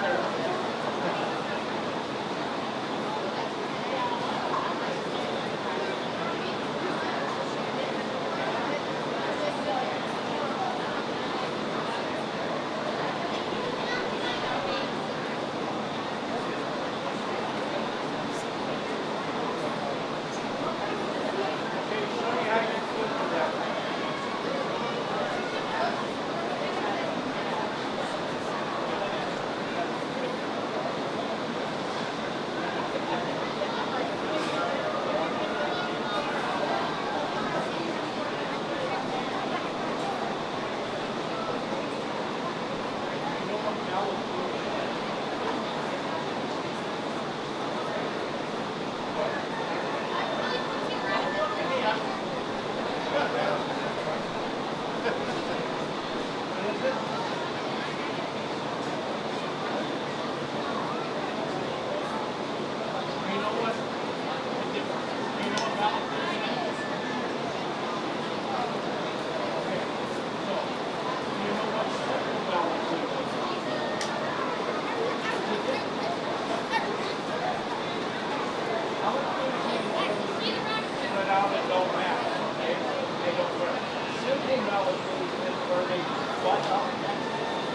butt up,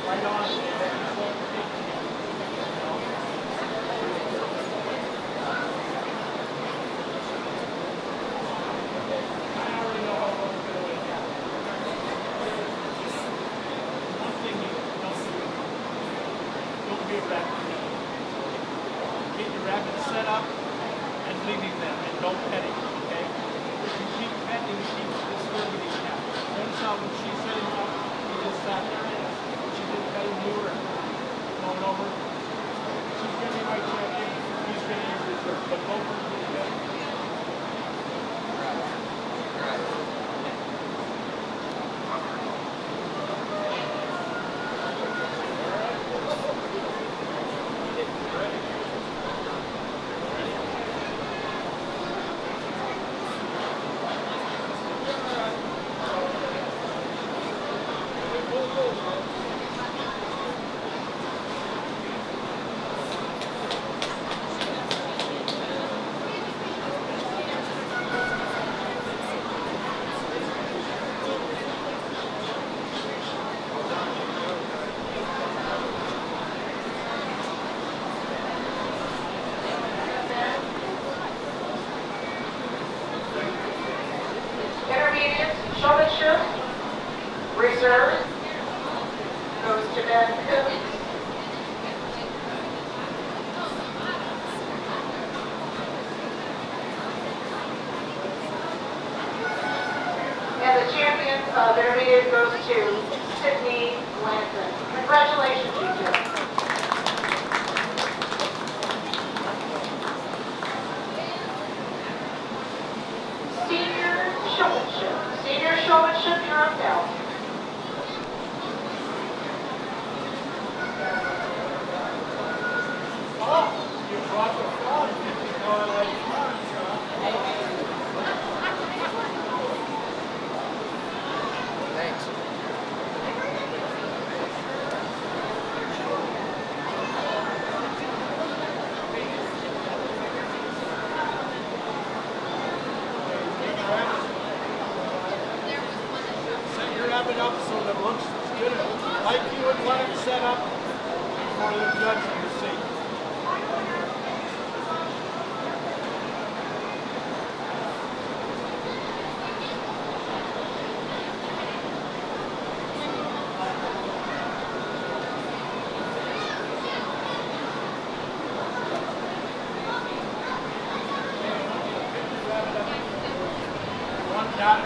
right on it, and then you won't take it. I already know how long it's going to wait. One thing you don't do, don't be a rabbit. Get your rabbit set up and leaving them, and don't pet it, okay? If you keep petting, he keeps disturbing his cat. Notice how when she set him up, he just sat there. She didn't pet him, knew her, going over. She's going to be my champion. He's going to use his work, but both of them will get it. Intermediate, showmanship, reserve, goes to Ben Coons. And the champion of intermediate goes to Sydney Lanson. Congratulations, you two. Senior showmanship, you're up now. Oh, you brought the fun. You know I like fun, huh? Thanks. Set your rabbit up so that it looks good, like you would want it set up for the judge to see. One dot.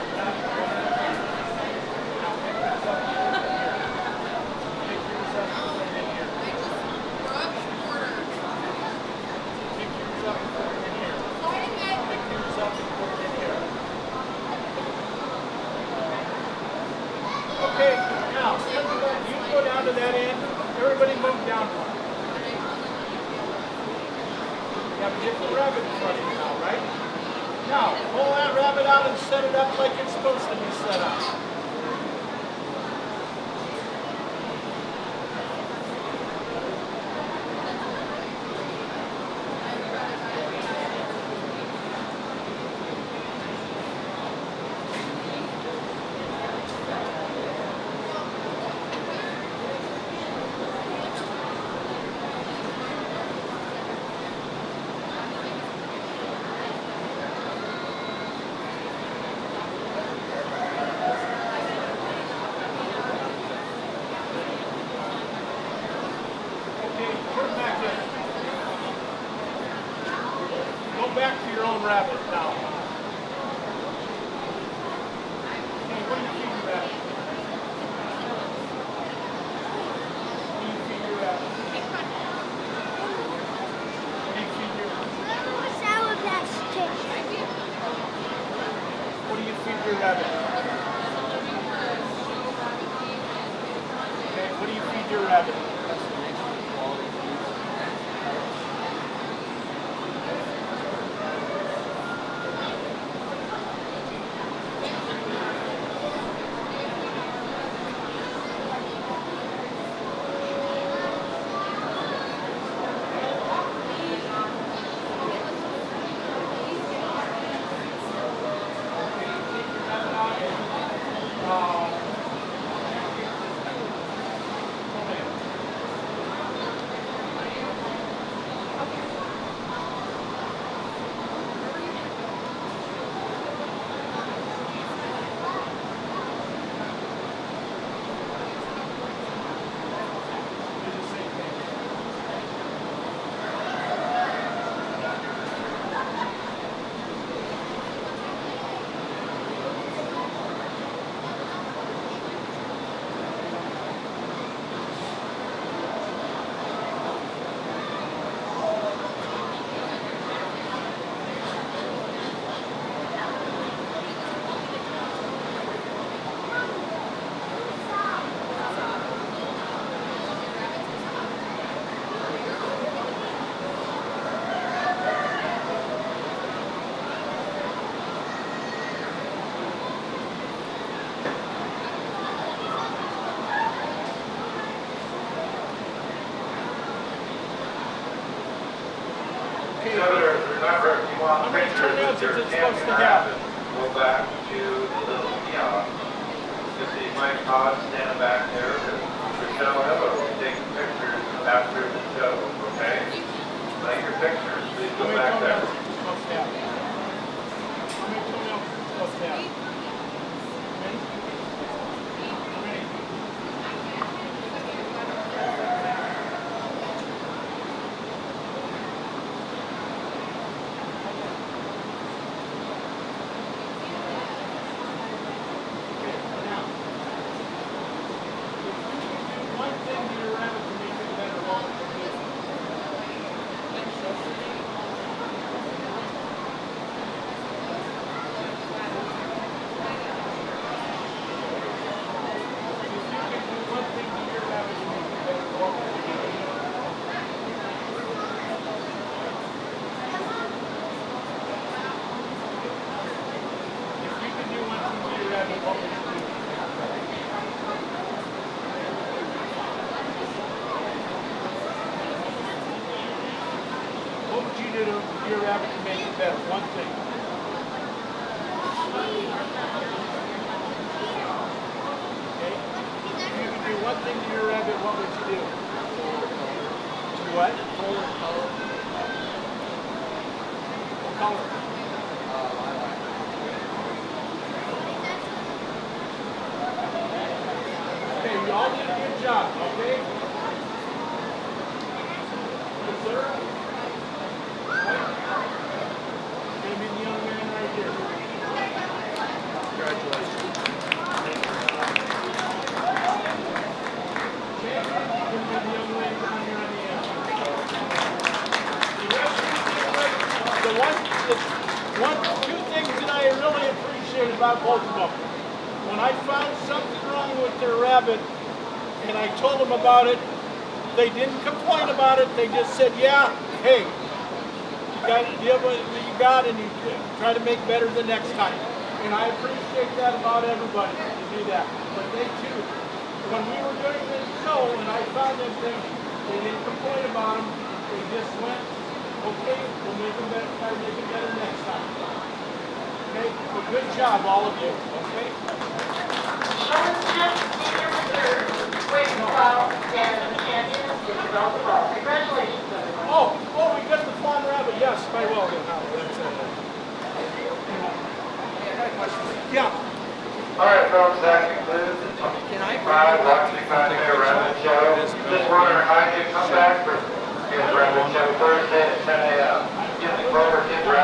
Okay, now, you go down to that end. Everybody move down one. You have a different rabbit in front of you now, right? Now, pull that rabbit out and set it up like it's supposed to be set up. Back to your own rabbit now. Okay, what do you feed your rabbit? What do you feed your rabbit? What do you feed your Sour Patch Kids. What do you feed your rabbit? Okay, what do you feed your rabbit? Okay. Remember, if you want How many pictures turnouts of your is it supposed camping to have? rabbits, go back to the little kiosk. You see Mike Todd standing back there, Michelle Ellis taking pictures after the show, okay? Like your pictures, please How go many back there. turnouts is it supposed to have? How many turnouts is it supposed to have? How many? How many? Now, if you can do one thing to your rabbit to make it better, what would you do? If you can do one thing to your rabbit to make it better, what would you do? If you could do one thing to your rabbit, what would you do? What would you do to your rabbit to make it better? One thing. Okay? If you could do one thing to your rabbit, what would you do? To what? What color? Okay, you all did a good job, okay? Yes, sir. Gonna be the young man right here. Congratulations. Okay, gonna be the young man down here on the end. Two things that I really appreciate about both of them. When I found something wrong with their rabbit and I told them about it, they didn't complain about it. They just said, yeah, hey, you got to deal with what you got and you try to make better the next time. And I appreciate that about everybody to do that. But they too, when we were doing this show and I found them things, they didn't complain about them. They just went, okay, we'll make them better, try to make it better next time. Okay, so good job, all of you. Okay. Sean Smith, senior reserve, weight trial, and the champion is Isabel Ball. Congratulations, everyone. Oh, we got the fawn rabbit. Yes, very well done. That's yeah. All right, folks, that concludes the 25 Washington Rabbit Show. Just want to remind you, come back for the Rabbit Show Thursday at 10 a.m. Get the Clover